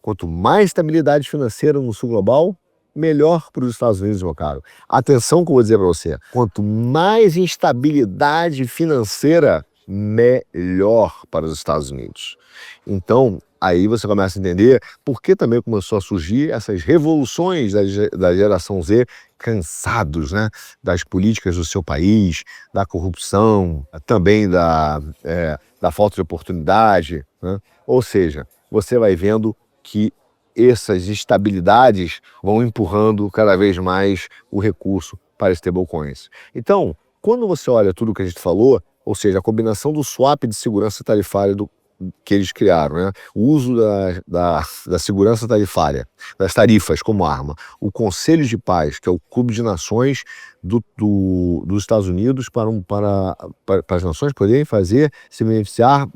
Quanto mais estabilidade financeira no Sul Global, melhor para os Estados Unidos, meu caro. Atenção que eu vou dizer para você. Quanto mais instabilidade financeira, melhor para os Estados Unidos. Então, aí você começa a entender por que também começou a surgir essas revoluções da geração Z, cansados, né, das políticas do seu país, da corrupção, também da falta de oportunidade, né? Ou seja, você vai vendo que essas instabilidades vão empurrando cada vez mais o recurso para stablecoins. Então, quando você olha tudo que a gente falou, ou seja, a combinação do swap de segurança tarifária que eles criaram, né? O uso da segurança tarifária, das tarifas como arma, o Conselho de Paz, que é o Clube de Nações dos Estados Unidos para as nações poderem se beneficiar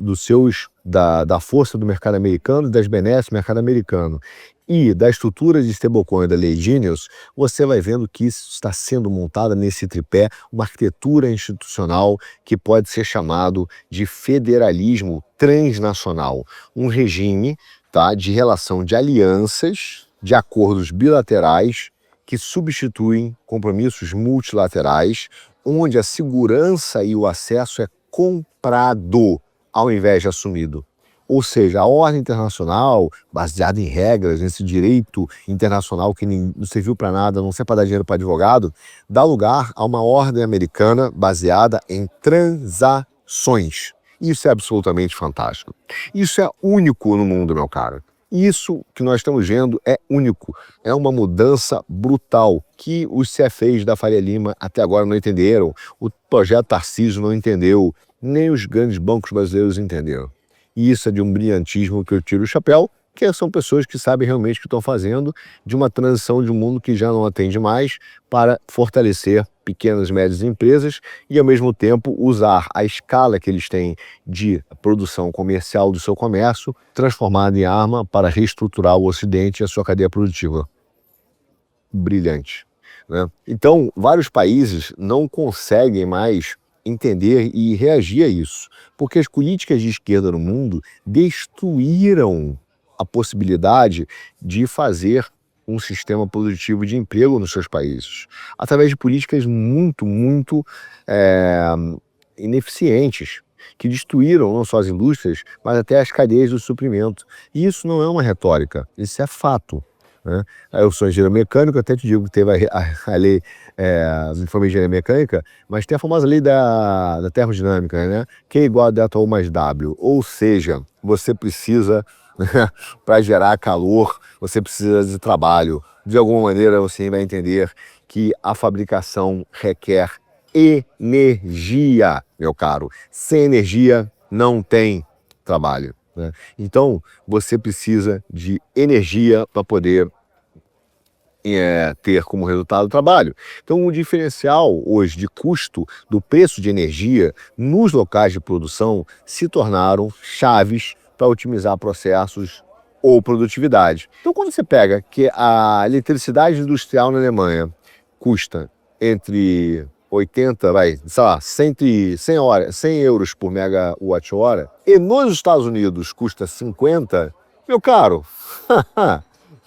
da força do mercado americano e das benesses do mercado americano. E da estrutura de stablecoin da Lei Genius, você vai vendo que isso está sendo montada nesse tripé, uma arquitetura institucional que pode ser chamado de federalismo transnacional. Um regime, tá, de relação de alianças, de acordos bilaterais que substituem compromissos multilaterais, onde a segurança e o acesso é comprado ao invés de assumido. Ou seja, a ordem internacional, baseada em regras, nesse direito internacional que não serviu para nada, não serve para dar dinheiro para advogado, dá lugar a uma ordem americana baseada em transações. Isso é absolutamente fantástico. Isso é único no mundo, meu caro. Isso que nós estamos vendo é único. É uma mudança brutal que os CFAs da Faria Lima até agora não entenderam, o projeto Tarcísio não entendeu, nem os grandes bancos brasileiros entenderam. E isso é de um brilhantismo que eu tiro o chapéu, que são pessoas que sabem realmente o que estão fazendo, de uma transição de um mundo que já não atende mais para fortalecer pequenas e médias empresas e, ao mesmo tempo, usar a escala que eles têm de produção comercial do seu comércio, transformada em arma para reestruturar o Ocidente e a sua cadeia produtiva. Brilhante, né? Então, vários países não conseguem mais entender e reagir a isso, porque as políticas de esquerda no mundo destruíram a possibilidade de fazer um sistema produtivo de emprego nos seus países, através de políticas muito ineficientes, que destruíram não só as indústrias, mas até as cadeias do suprimento. E isso não é uma retórica, isso é fato, né? Eu sou engenheiro mecânico, até te digo que teve a lei, não foi engenharia mecânica, mas tem a famosa lei da termodinâmica, né? Q igual a delta U mais W, ou seja, você precisa, para gerar calor, você precisa de trabalho. De alguma maneira você vai entender que a fabricação requer energia, meu caro. Sem energia não tem trabalho, né? Então você precisa de energia para poder ter como resultado o trabalho. Então, o diferencial hoje de custo do preço de energia nos locais de produção se tornaram chaves para otimizar processos ou produtividade. Então, quando você pega que a eletricidade industrial na Alemanha custa entre 80, sei lá, 100 euros por megawatt-hora, e nos Estados Unidos custa 50, meu caro,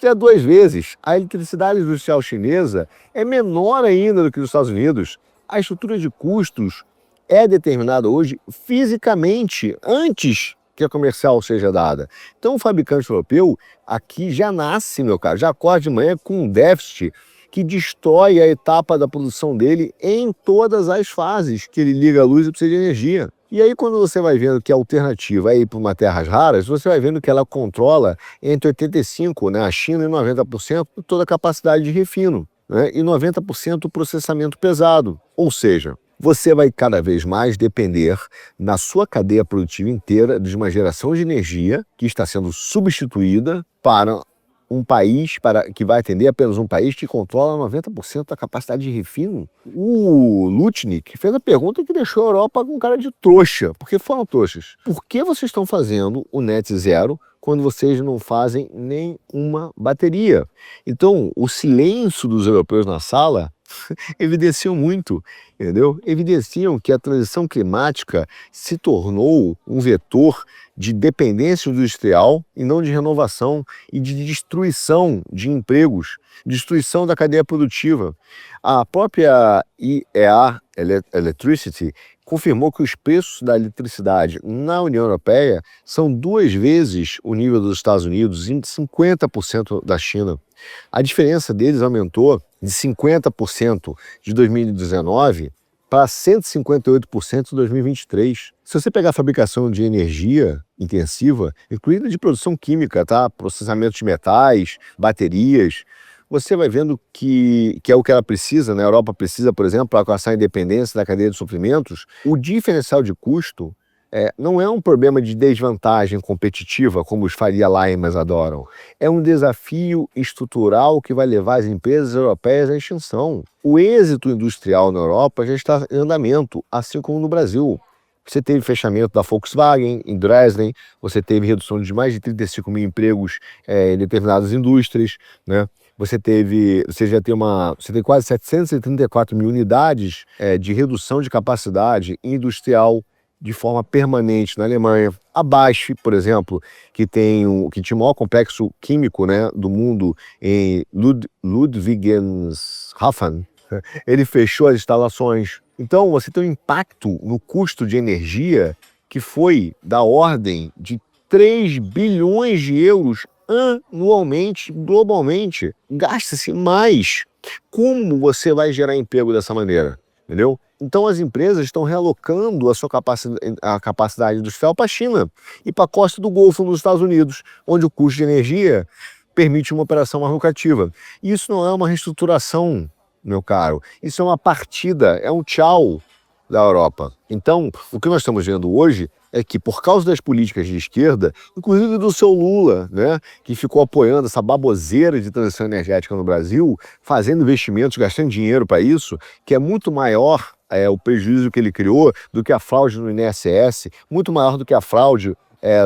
é 2 vezes. A eletricidade industrial chinesa é menor ainda do que nos Estados Unidos. A estrutura de custos é determinada hoje fisicamente, antes que a comercial seja dada. Então o fabricante europeu aqui já nasce, meu caro, já acorda de manhã com um déficit que destrói a etapa da produção dele em todas as fases que ele liga a luz e precisa de energia. E aí, quando você vai vendo que a alternativa é ir para uma terras raras, você vai vendo que ela controla entre 85%, né, a China, e 90% toda a capacidade de refino, né, e 90% o processamento pesado. Ou seja, você vai cada vez mais depender na sua cadeia produtiva inteira de uma geração de energia que está sendo substituída para um país que vai atender apenas um país que controla 90% da capacidade de refino. O Lutnick fez a pergunta que deixou a Europa com cara de trouxa, porque foram trouxas. Por que vocês estão fazendo o net zero quando vocês não fazem nenhuma bateria? Então, o silêncio dos europeus na sala evidenciam muito, entendeu? Evidenciam que a transição climática se tornou um vetor de dependência industrial e não de renovação e de destruição de empregos, destruição da cadeia produtiva. A própria IEA Electricity confirmou que os preços da eletricidade na União Europeia são 2 vezes o nível dos Estados Unidos e 50% da China. A diferença deles aumentou de 50% de 2019 para 158% em 2023. Se você pegar a fabricação de energia intensiva, incluindo de produção química, tá? Processamento de metais, baterias, você vai vendo que é o que ela precisa, né? A Europa precisa, por exemplo, para alcançar a independência da cadeia de suprimentos. O diferencial de custo não é um problema de desvantagem competitiva, como os Faria Limers adoram. É um desafio estrutural que vai levar as empresas europeias à extinção. O êxito industrial na Europa já está em andamento, assim como no Brasil. Você teve fechamento da Volkswagen em Dresden, você teve redução de mais de 35 mil empregos em determinadas indústrias, né? Você tem quase 734 mil unidades de redução de capacidade industrial de forma permanente na Alemanha. A Bosch, por exemplo, que tinha o maior complexo químico, né, do mundo em Ludwigshafen, ele fechou as instalações. Então você tem um impacto no custo de energia que foi da ordem de 3 bilhões de euros anualmente, globalmente. Gasta-se mais. Como você vai gerar emprego dessa maneira? Entendeu? Então as empresas estão realocando a capacidade industrial para a China e para a costa do Golfo nos Estados Unidos, onde o custo de energia permite uma operação mais lucrativa. E isso não é uma reestruturação, meu caro. Isso é uma partida, é um tchau da Europa. Então, o que nós estamos vendo hoje é que, por causa das políticas de esquerda, inclusive do seu Lula, né, que ficou apoiando essa baboseira de transição energética no Brasil, fazendo investimentos, gastando dinheiro para isso, que é muito maior o prejuízo que ele criou do que a fraude no INSS, muito maior do que a fraude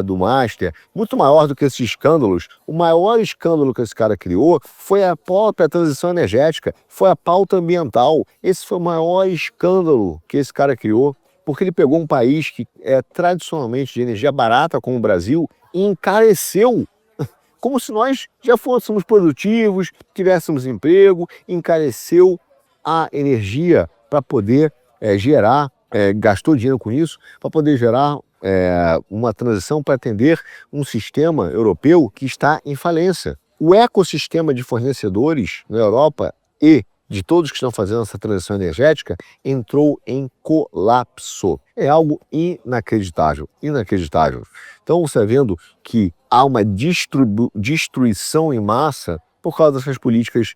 do Master, muito maior do que esses escândalos. O maior escândalo que esse cara criou foi a própria transição energética, foi a pauta ambiental. Esse foi o maior escândalo que esse cara criou, porque ele pegou um país que é tradicionalmente de energia barata, como o Brasil, e encareceu, como se nós já fôssemos produtivos, tivéssemos emprego, encareceu a energia para poder gerar, gastou dinheiro com isso, para poder gerar uma transição para atender um sistema europeu que está em falência. O ecossistema de fornecedores na Europa e de todos que estão fazendo essa transição energética entrou em colapso. É algo inacreditável, inacreditável. Então você está vendo que há uma destruição em massa por causa dessas políticas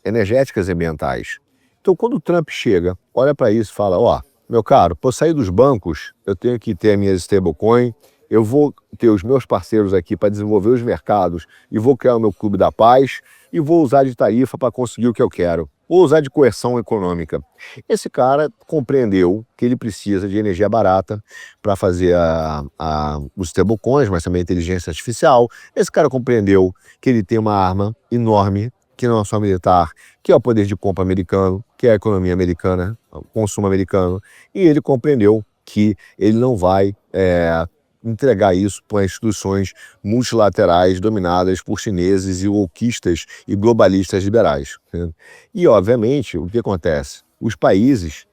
energéticas e ambientais. Então quando o Trump chega, olha para isso e fala, meu caro, para eu sair dos bancos, eu tenho que ter minhas stablecoin, eu vou ter os meus parceiros aqui para desenvolver os mercados e vou criar o meu clube da paz e vou usar de tarifa para conseguir o que eu quero. Vou usar de coerção econômica. Esse cara compreendeu que ele precisa de energia barata para fazer os stablecoins, mas também a inteligência artificial. Esse cara compreendeu que ele tem uma arma enorme, que não é só militar, que é o poder de compra americano, que é a economia americana, o consumo americano. E ele compreendeu que ele não vai entregar isso para instituições multilaterais dominadas por chineses e wokeistas e globalistas liberais, né? E, obviamente, o que acontece? Os países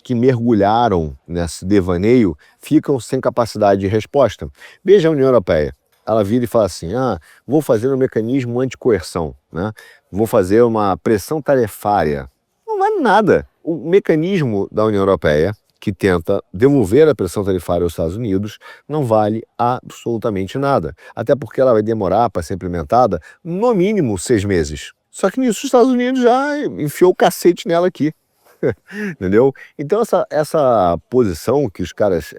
que mergulharam nesse devaneio ficam sem capacidade de resposta. Veja a União Europeia. Ela vira e fala assim, vou fazer um mecanismo anticoerção, né? Vou fazer uma pressão tarifária. Não vale nada. O mecanismo da União Europeia, que tenta devolver a pressão tarifária aos Estados Unidos, não vale absolutamente nada. Até porque ela vai demorar para ser implementada no mínimo 6 meses. Só que nisso os Estados Unidos já enfiou o cacete nela aqui. Entendeu? Então essa posição que os caras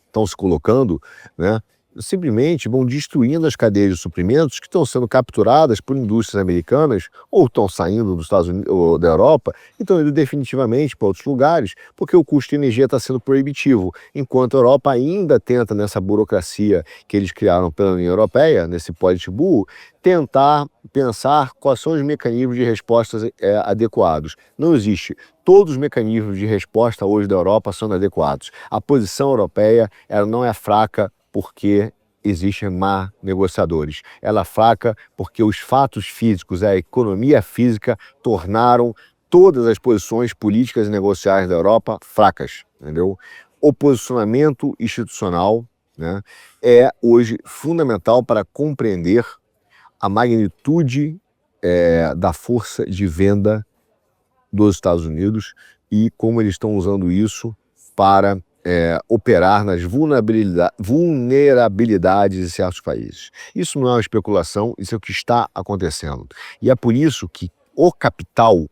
estão se colocando, né, simplesmente vão destruindo as cadeias de suprimentos que estão sendo capturadas por indústrias americanas ou estão saindo dos Estados Unidos ou da Europa e estão indo definitivamente para outros lugares porque o custo de energia está sendo proibitivo, enquanto a Europa ainda tenta, nessa burocracia que eles criaram pela União Europeia, nesse Politburo, tentar pensar quais são os mecanismos de respostas adequados. Não existe. Todos os mecanismos de resposta hoje da Europa são adequados. A posição europeia ela não é fraca porque existem má negociadores. Ela é fraca porque os fatos físicos, a economia física, tornaram todas as posições políticas e negociais da Europa fracas, entendeu? O posicionamento institucional, né, é hoje fundamental para compreender a magnitude da força de venda dos Estados Unidos e como eles estão usando isso para operar nas vulnerabilidades de certos países. Isso não é uma especulação, isso é o que está acontecendo. E é por isso que o capital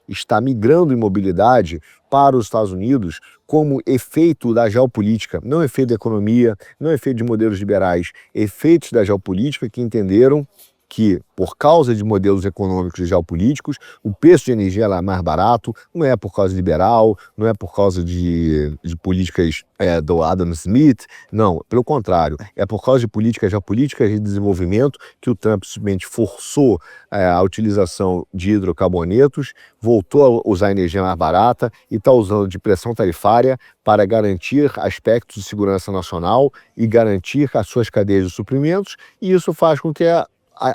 está migrando em mobilidade para os Estados Unidos como efeito da geopolítica, não efeito da economia, não efeito de modelos liberais, efeitos da geopolítica que entenderam que, por causa de modelos econômicos e geopolíticos, o preço de energia é mais barato, não é por causa liberal, não é por causa de políticas do Adam Smith, não, pelo contrário, é por causa de políticas geopolíticas de desenvolvimento que o Trump simplesmente forçou a utilização de hidrocarbonetos, voltou a usar energia mais barata e está usando de pressão tarifária para garantir aspectos de segurança nacional e garantir as suas cadeias de suprimentos, e isso faz com que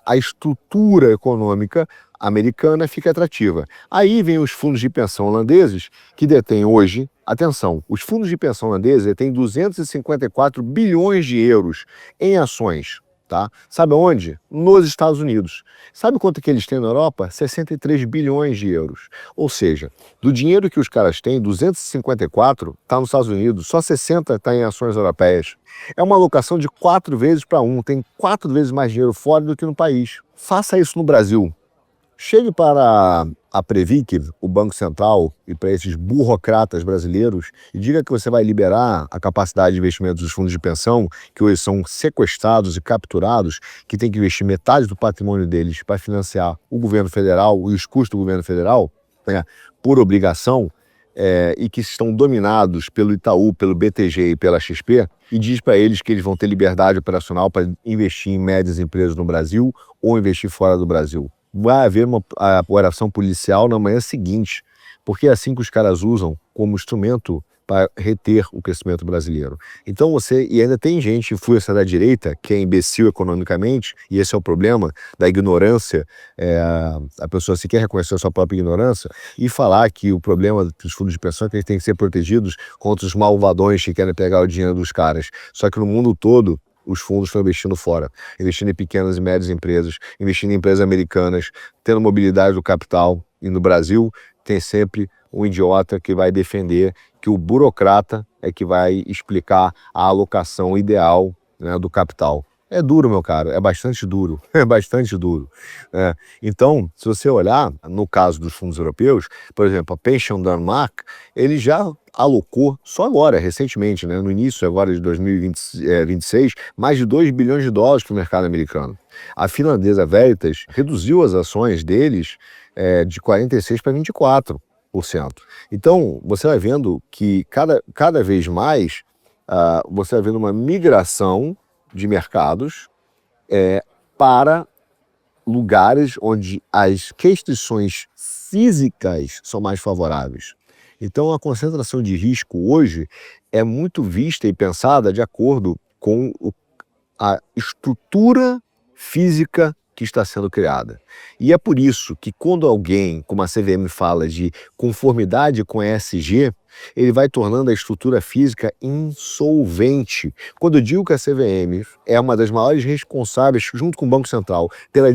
a estrutura econômica americana fique atrativa. Aí vem os fundos de pensão holandeses, que detêm hoje, atenção, os fundos de pensão holandeses detêm 254 bilhões de euros em ações, tá? Sabe onde? Nos Estados Unidos. Sabe quanto que eles têm na Europa? 63 bilhões de euros. Ou seja, do dinheiro que os caras têm, 254 está nos Estados Unidos, só 60 está em ações europeias. É uma alocação de 4 vezes para 1, tem 4 vezes mais dinheiro fora do que no país. Faça isso no Brasil. Chegue para a Previc, o Banco Central, e para esses burocratas brasileiros e diga que você vai liberar a capacidade de investimento dos fundos de pensão, que hoje são sequestrados e capturados, que tem que investir metade do patrimônio deles para financiar o governo federal e os custos do governo federal, né, por obrigação, e que estão dominados pelo Itaú, pelo BTG e pela XP, e diz para eles que eles vão ter liberdade operacional para investir em médias empresas no Brasil ou investir fora do Brasil. Vai haver uma operação policial na manhã seguinte, porque é assim que os caras usam como instrumento para reter o crescimento brasileiro. Então e ainda tem gente influência da direita que é imbecil economicamente, e esse é o problema da ignorância, a pessoa sequer reconhecer a sua própria ignorância, e falar que o problema dos fundos de pensão é que eles têm que ser protegidos contra os malvadões que querem pegar o dinheiro dos caras. Só que no mundo todo, os fundos estão investindo fora, investindo em pequenas e médias empresas, investindo em empresas americanas, tendo mobilidade do capital. E no Brasil tem sempre um idiota que vai defender que o burocrata é que vai explicar a alocação ideal, né, do capital. É duro, meu caro, é bastante duro, é bastante duro. Então, se você olhar, no caso dos fundos europeus, por exemplo, a Pension Denmark, eles já alocou, só agora, recentemente, né, no início agora de 2026, mais de 2 bilhões de dólares para o mercado americano. A finlandesa Veritas reduziu as ações deles de 46% para 24%. Então, você vai vendo que cada vez mais você vai vendo uma migração de mercados para lugares onde as restrições físicas são mais favoráveis. Então, a concentração de risco hoje é muito vista e pensada de acordo com a estrutura física que está sendo criada. E é por isso que quando alguém, como a CVM fala de conformidade com a ESG, ele vai tornando a estrutura física insolvente. Quando eu digo que a CVM é uma das maiores responsáveis, junto com o Banco Central, pela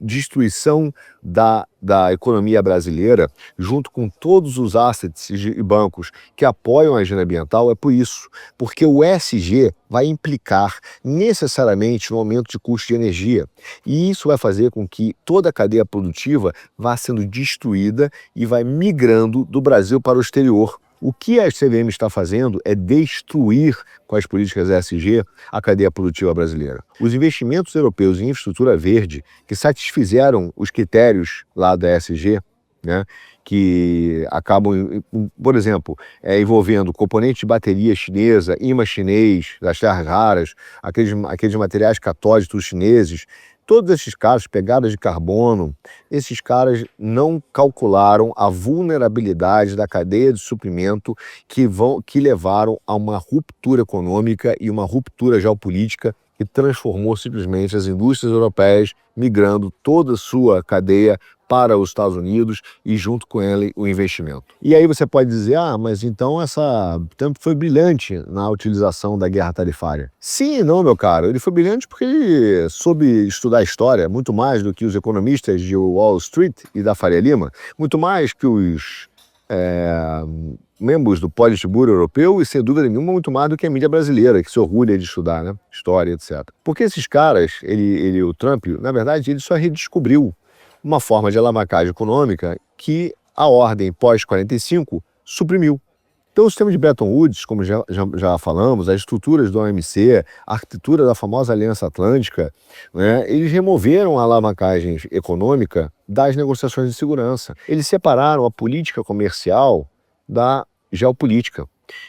destruição da economia brasileira, junto com todos os assets e bancos que apoiam a agenda ambiental, é por isso. Porque o ESG vai implicar necessariamente no aumento de custo de energia. E isso vai fazer com que toda a cadeia produtiva vá sendo destruída e vai migrando do Brasil para o exterior. O que a CVM está fazendo é destruir, com as políticas ESG, a cadeia produtiva brasileira. Os investimentos europeus em infraestrutura verde, que satisfizeram os critérios lá da ESG, né, que acabam, por exemplo, envolvendo componente de bateria chinesa, imã chinês, das terras raras, aqueles materiais catódicos chineses, todos esses caras, pegadas de carbono, esses caras não calcularam a vulnerabilidade da cadeia de suprimento que levaram a uma ruptura econômica e uma ruptura geopolítica que transformou simplesmente as indústrias europeias migrando toda a sua cadeia para os Estados Unidos e junto com ele o investimento. E aí você pode dizer, mas então Trump foi brilhante na utilização da guerra tarifária. Sim e não, meu caro, ele foi brilhante porque ele soube estudar a história muito mais do que os economistas de Wall Street e da Faria Lima, muito mais que os membros do Politburo europeu e, sem dúvida nenhuma, muito mais do que a mídia brasileira, que se orgulha de estudar, né? História, etc. Porque esses caras, o Trump, na verdade, ele só redescobriu uma forma de alavancagem econômica que a ordem pós-45 suprimiu. Então, o sistema de Bretton Woods, como já falamos, as estruturas do OMC, a arquitetura da famosa Aliança Atlântica, né, eles removeram a alavancagem econômica das negociações de segurança. Eles separaram a política comercial da geopolítica.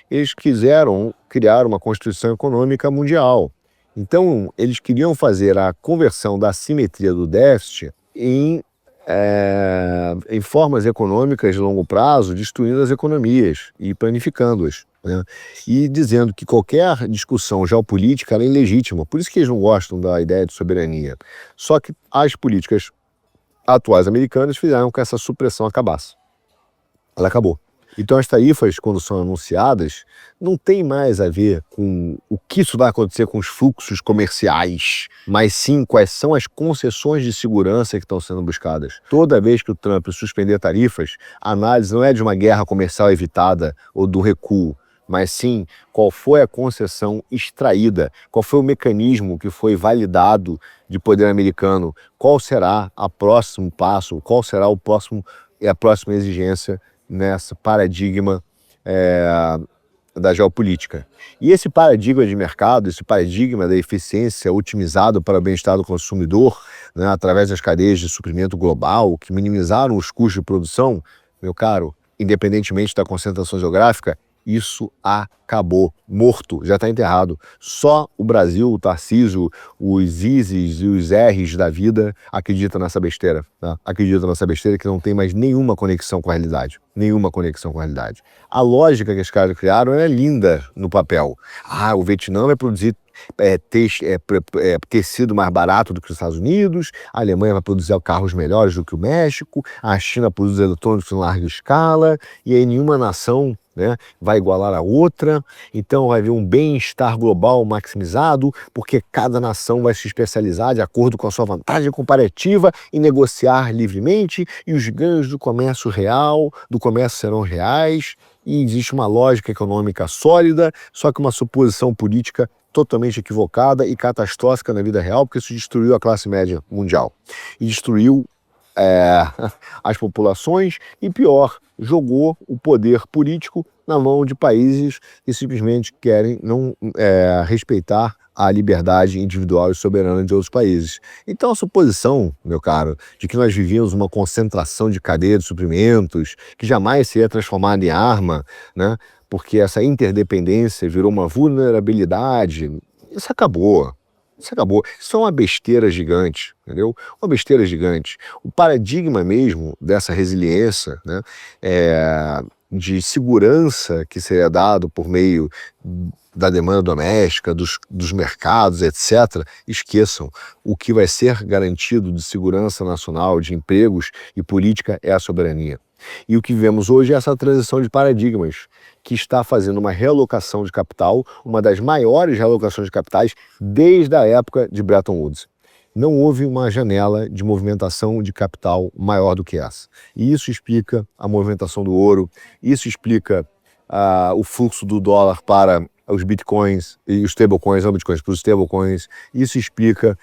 Eles quiseram criar uma constituição econômica mundial. Então, eles queriam fazer a conversão da assimetria do déficit em formas econômicas de longo prazo, destruindo as economias e planificando-as, né? E dizendo que qualquer discussão geopolítica é ilegítima. Por isso que eles não gostam da ideia de soberania. Só que as políticas atuais americanas fizeram com que essa supressão acabasse. Ela acabou. Então as tarifas, quando são anunciadas, não tem mais a ver com o que isso vai acontecer com os fluxos comerciais, mas sim quais são as concessões de segurança que estão sendo buscadas. Toda vez que o Trump suspender tarifas, a análise não é de uma guerra comercial evitada ou do recuo, mas sim qual foi a concessão extraída, qual foi o mecanismo que foi validado de poder americano, qual será o próximo passo, qual será a próxima exigência nesse paradigma da geopolítica. E esse paradigma de mercado, esse paradigma da eficiência otimizado para o bem-estar do consumidor, né, através das cadeias de suprimento global, que minimizaram os custos de produção, meu caro, independentemente da concentração geográfica, isso acabou, morto, já está enterrado. Só o Brasil, o Tarcísio, os Isis e os R's da vida acreditam nessa besteira, tá? Acreditam nessa besteira que não tem mais nenhuma conexão com a realidade. Nenhuma conexão com a realidade. A lógica que os caras criaram é linda no papel. O Vietnã vai produzir tecido mais barato do que os Estados Unidos, a Alemanha vai produzir carros melhores do que o México, a China produz eletrônicos em larga escala, e aí nenhuma nação, né, vai igualar a outra. Então vai haver um bem-estar global maximizado, porque cada nação vai se especializar de acordo com a sua vantagem comparativa em negociar livremente, e os ganhos do comércio real, do comércio serão reais, e existe uma lógica econômica sólida, só que uma suposição política totalmente equivocada e catastrófica na vida real, porque isso destruiu a classe média mundial e destruiu as populações e, pior, jogou o poder político na mão de países que simplesmente querem não respeitar a liberdade individual e soberana de outros países. Então a suposição, meu caro, de que nós vivíamos uma concentração de cadeia de suprimentos, que jamais seria transformada em arma, né? Porque essa interdependência virou uma vulnerabilidade, isso acabou. Isso acabou. Isso é uma besteira gigante, entendeu? Uma besteira gigante. O paradigma mesmo dessa resiliência, né, de segurança que seria dado por meio da demanda doméstica, dos mercados, etc., esqueçam. O que vai ser garantido de segurança nacional, de empregos e política é a soberania. E o que vemos hoje é essa transição de paradigmas, que está fazendo uma realocação de capital, uma das maiores realocações de capitais desde a época de Bretton Woods. Não houve uma janela de movimentação de capital maior do que essa. E isso explica a movimentação do ouro, isso explica o fluxo do dólar para os bitcoins e os stablecoins, não bitcoins, para os stablecoins. Isso explica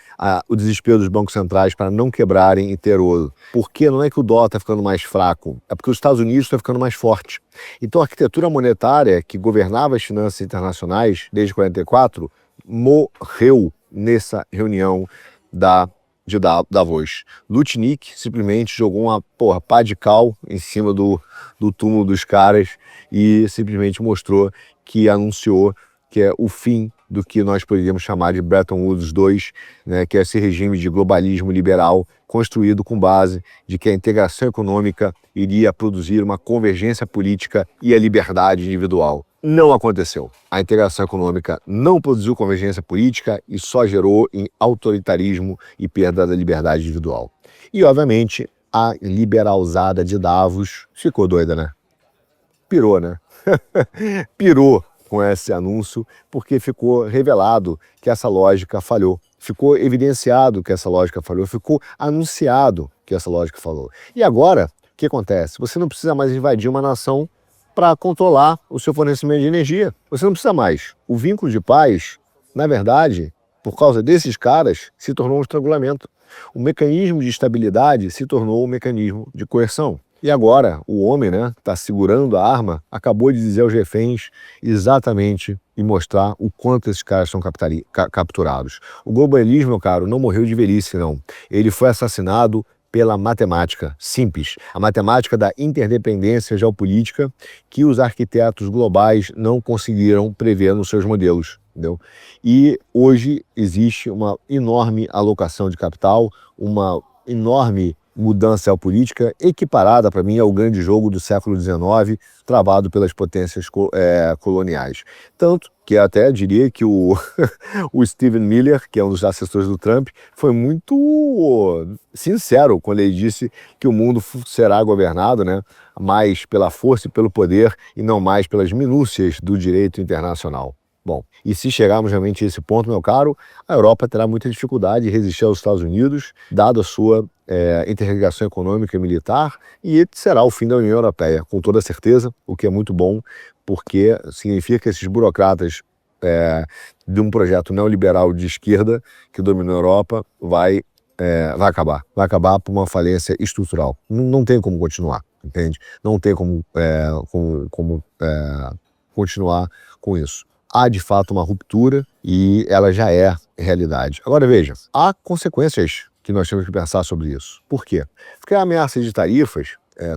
o desespero dos bancos centrais para não quebrarem e ter ouro. Porque não é que o dólar está ficando mais fraco, é porque os Estados Unidos estão ficando mais forte. Então a arquitetura monetária que governava as finanças internacionais desde 1944 morreu nessa reunião de Davos. Lutnick simplesmente jogou uma pá de cal em cima do túmulo dos caras e simplesmente mostrou que anunciou que é o fim do que nós poderíamos chamar de Bretton Woods II, né, que é esse regime de globalismo liberal construído com base de que a integração econômica iria produzir uma convergência política e a liberdade individual. Não aconteceu. A integração econômica não produziu convergência política e só gerou em autoritarismo e perda da liberdade individual. E, obviamente, a liberalzada de Davos ficou doida, né? Pirou, né? Pirou com esse anúncio, porque ficou revelado que essa lógica falhou. Ficou evidenciado que essa lógica falhou, ficou anunciado que essa lógica falhou. E agora, o que acontece? Você não precisa mais invadir uma nação para controlar o seu fornecimento de energia. Você não precisa mais. O vínculo de paz, na verdade, por causa desses caras, se tornou um estrangulamento. O mecanismo de estabilidade se tornou um mecanismo de coerção. E agora, o homem, né, que está segurando a arma, acabou de dizer aos reféns exatamente e mostrar o quanto esses caras são capturados. O globalismo, meu caro, não morreu de velhice, não. Ele foi assassinado pela matemática simples, a matemática da interdependência geopolítica que os arquitetos globais não conseguiram prever nos seus modelos, entendeu? E hoje existe uma enorme alocação de capital, uma enorme mudança geopolítica equiparada, para mim, ao grande jogo do século XIX, travado pelas potências coloniais. Tanto que até diria que o Stephen Miller, que é um dos assessores do Trump, foi muito sincero quando ele disse que o mundo será governado, né, mais pela força e pelo poder e não mais pelas minúcias do direito internacional. Bom, e se chegarmos realmente a esse ponto, meu caro, a Europa terá muita dificuldade de resistir aos Estados Unidos, dado a sua interligação econômica e militar, e será o fim da União Europeia, com toda certeza, o que é muito bom, porque significa que esses burocratas de um projeto neoliberal de esquerda que dominou a Europa vai acabar. Vai acabar por uma falência estrutural. Não tem como continuar, entende? Não tem como continuar com isso. Há, de fato, uma ruptura e ela já é realidade. Agora, veja, há consequências que nós temos que pensar sobre isso. Por quê? Porque a ameaça de tarifas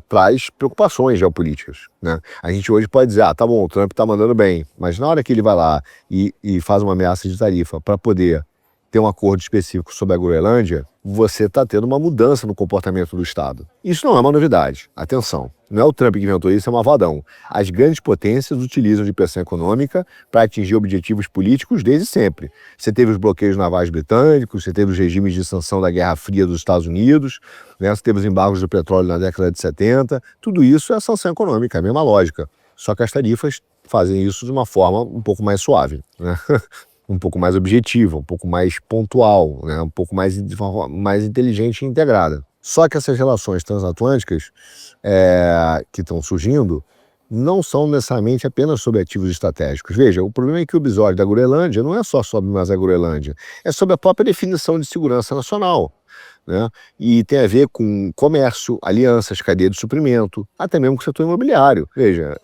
traz preocupações geopolíticas, né? A gente hoje pode dizer, tá bom, o Trump tá mandando bem, mas na hora que ele vai lá e faz uma ameaça de tarifa para poder ter um acordo específico sobre a Groenlândia, você está tendo uma mudança no comportamento do Estado. Isso não é uma novidade. Atenção, não é o Trump que inventou isso, é um malvadão. As grandes potências utilizam de pressão econômica para atingir objetivos políticos desde sempre. Você teve os bloqueios navais britânicos, você teve os regimes de sanção da Guerra Fria dos Estados Unidos, né? Você teve os embargos do petróleo na década de 70. Tudo isso é sanção econômica, é a mesma lógica. Só que as tarifas fazem isso de uma forma um pouco mais suave, né? Um pouco mais objetiva, um pouco mais pontual, né? Um pouco mais inteligente e integrada. Só que essas relações transatlânticas que estão surgindo não são necessariamente apenas sobre ativos estratégicos. Veja, o problema é que o episódio da Groenlândia não é só sobre mais a Groenlândia, é sobre a própria definição de segurança nacional. né? E tem a ver com comércio, alianças, cadeia de suprimento, até mesmo com o setor imobiliário. Veja,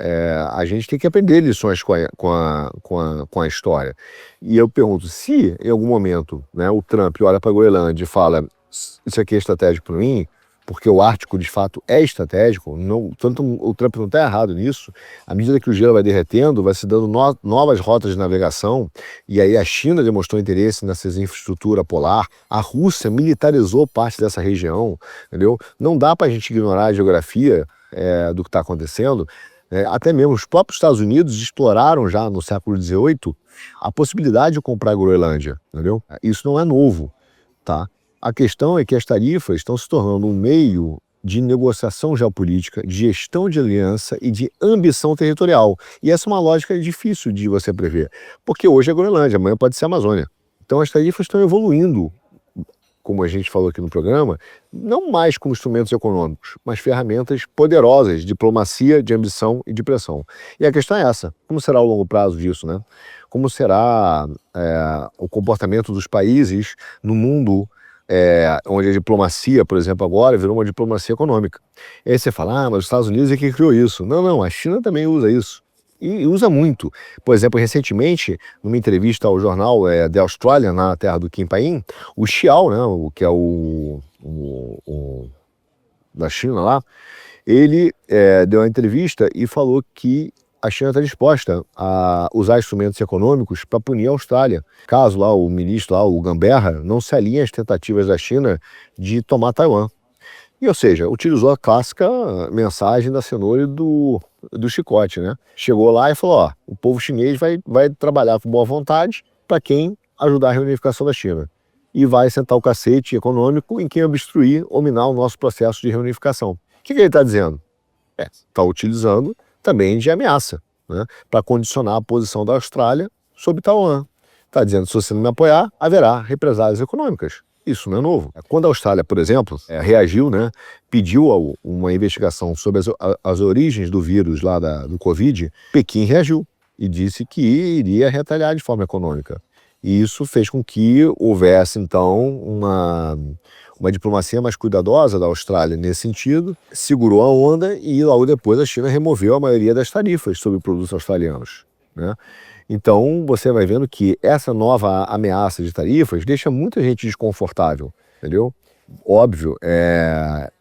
a gente tem que aprender lições com a história. E eu pergunto, se em algum momento, né, o Trump olha para a Groenlândia e fala, isso aqui é estratégico para mim, porque o Ártico, de fato, é estratégico, não, tanto o Trump não está errado nisso, à medida que o gelo vai derretendo, vai se dando novas rotas de navegação, e aí a China demonstrou interesse nessas infraestrutura polar, a Rússia militarizou parte dessa região, entendeu? Não dá para a gente ignorar a geografia do que está acontecendo. Até mesmo os próprios Estados Unidos exploraram já no século XVIII a possibilidade de comprar a Groenlândia, entendeu? Isso não é novo, tá? A questão é que as tarifas estão se tornando um meio de negociação geopolítica, de gestão de aliança e de ambição territorial. E essa é uma lógica difícil de você prever, porque hoje é Groenlândia, amanhã pode ser a Amazônia. Então as tarifas estão evoluindo, como a gente falou aqui no programa, não mais como instrumentos econômicos, mas ferramentas poderosas de diplomacia, de ambição e de pressão. E a questão é essa, como será o longo prazo disso, né? Como será o comportamento dos países no mundo onde a diplomacia, por exemplo, agora virou uma diplomacia econômica. E aí você fala, mas os Estados Unidos é que criou isso. Não, a China também usa isso. E usa muito. Por exemplo, recentemente, numa entrevista ao jornal The Australian, na terra do Kim Paim, o Xiao, né, que é o da China lá, ele deu uma entrevista e falou que a China está disposta a usar instrumentos econômicos para punir a Austrália, caso lá o ministro, lá, o Gamberra, não se alinhe às tentativas da China de tomar Taiwan. E, ou seja, utilizou a clássica mensagem da cenoura e do chicote, né? Chegou lá e falou, ó, o povo chinês vai trabalhar com boa vontade para quem ajudar a reunificação da China. E vai sentar o cacete econômico em quem obstruir ou minar o nosso processo de reunificação. O que ele está dizendo? Está utilizando também de ameaça, né, para condicionar a posição da Austrália sobre Taiwan. Está dizendo, se você não me apoiar, haverá represálias econômicas. Isso não é novo. Quando a Austrália, por exemplo, reagiu, né, pediu uma investigação sobre as origens do vírus lá do Covid, Pequim reagiu e disse que iria retaliar de forma econômica. E isso fez com que houvesse, então, uma diplomacia mais cuidadosa da Austrália nesse sentido, segurou a onda e logo depois a China removeu a maioria das tarifas sobre produtos australianos, né? Então você vai vendo que essa nova ameaça de tarifas deixa muita gente desconfortável, entendeu? Óbvio, é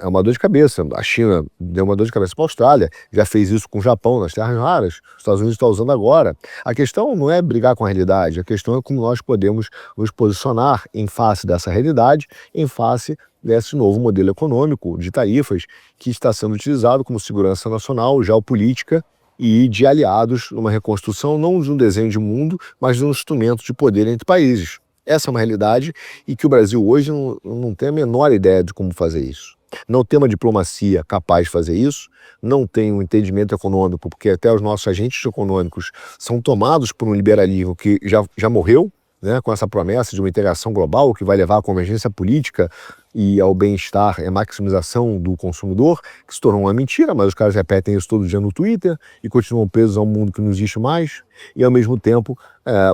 uma dor de cabeça. A China deu uma dor de cabeça para a Austrália, já fez isso com o Japão nas terras raras, os Estados Unidos estão usando agora. A questão não é brigar com a realidade, a questão é como nós podemos nos posicionar em face dessa realidade, em face desse novo modelo econômico de tarifas que está sendo utilizado como segurança nacional, geopolítica e de aliados numa reconstrução não de um desenho de mundo, mas de um instrumento de poder entre países. Essa é uma realidade e que o Brasil hoje não tem a menor ideia de como fazer isso. Não tem uma diplomacia capaz de fazer isso, não tem um entendimento econômico, porque até os nossos agentes econômicos são tomados por um liberalismo que já morreu, né, com essa promessa de uma integração global que vai levar à convergência política e ao bem-estar e à maximização do consumidor, que se tornou uma mentira, mas os caras repetem isso todo dia no Twitter e continuam presos a um mundo que não existe mais. E ao mesmo tempo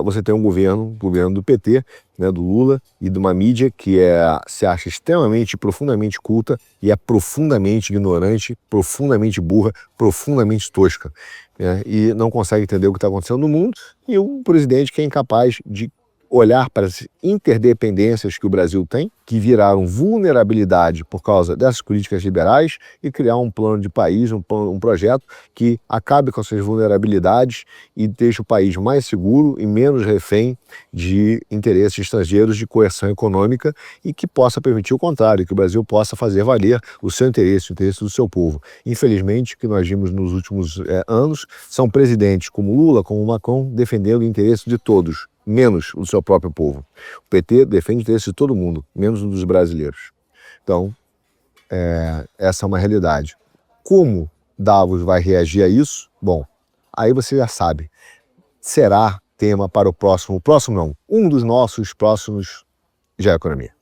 você tem um governo do PT, né, do Lula, e de uma mídia que se acha extremamente, profundamente culta e é profundamente ignorante, profundamente burra, profundamente tosca, né, e não consegue entender o que está acontecendo no mundo, e um presidente que é incapaz de olhar para as interdependências que o Brasil tem, que viraram vulnerabilidade por causa dessas políticas liberais, e criar um plano de país, um projeto que acabe com essas vulnerabilidades e deixe o país mais seguro e menos refém de interesses estrangeiros de coerção econômica e que possa permitir o contrário, que o Brasil possa fazer valer o seu interesse, o interesse do seu povo. Infelizmente, o que nós vimos nos últimos anos são presidentes como Lula, como Macron, defendendo o interesse de todos, menos o do seu próprio povo. O PT defende o interesse de todo mundo, menos o dos brasileiros. Então, essa é uma realidade. Como Davos vai reagir a isso? Bom, aí você já sabe. Será tema para um dos nossos próximos Geoeconomia.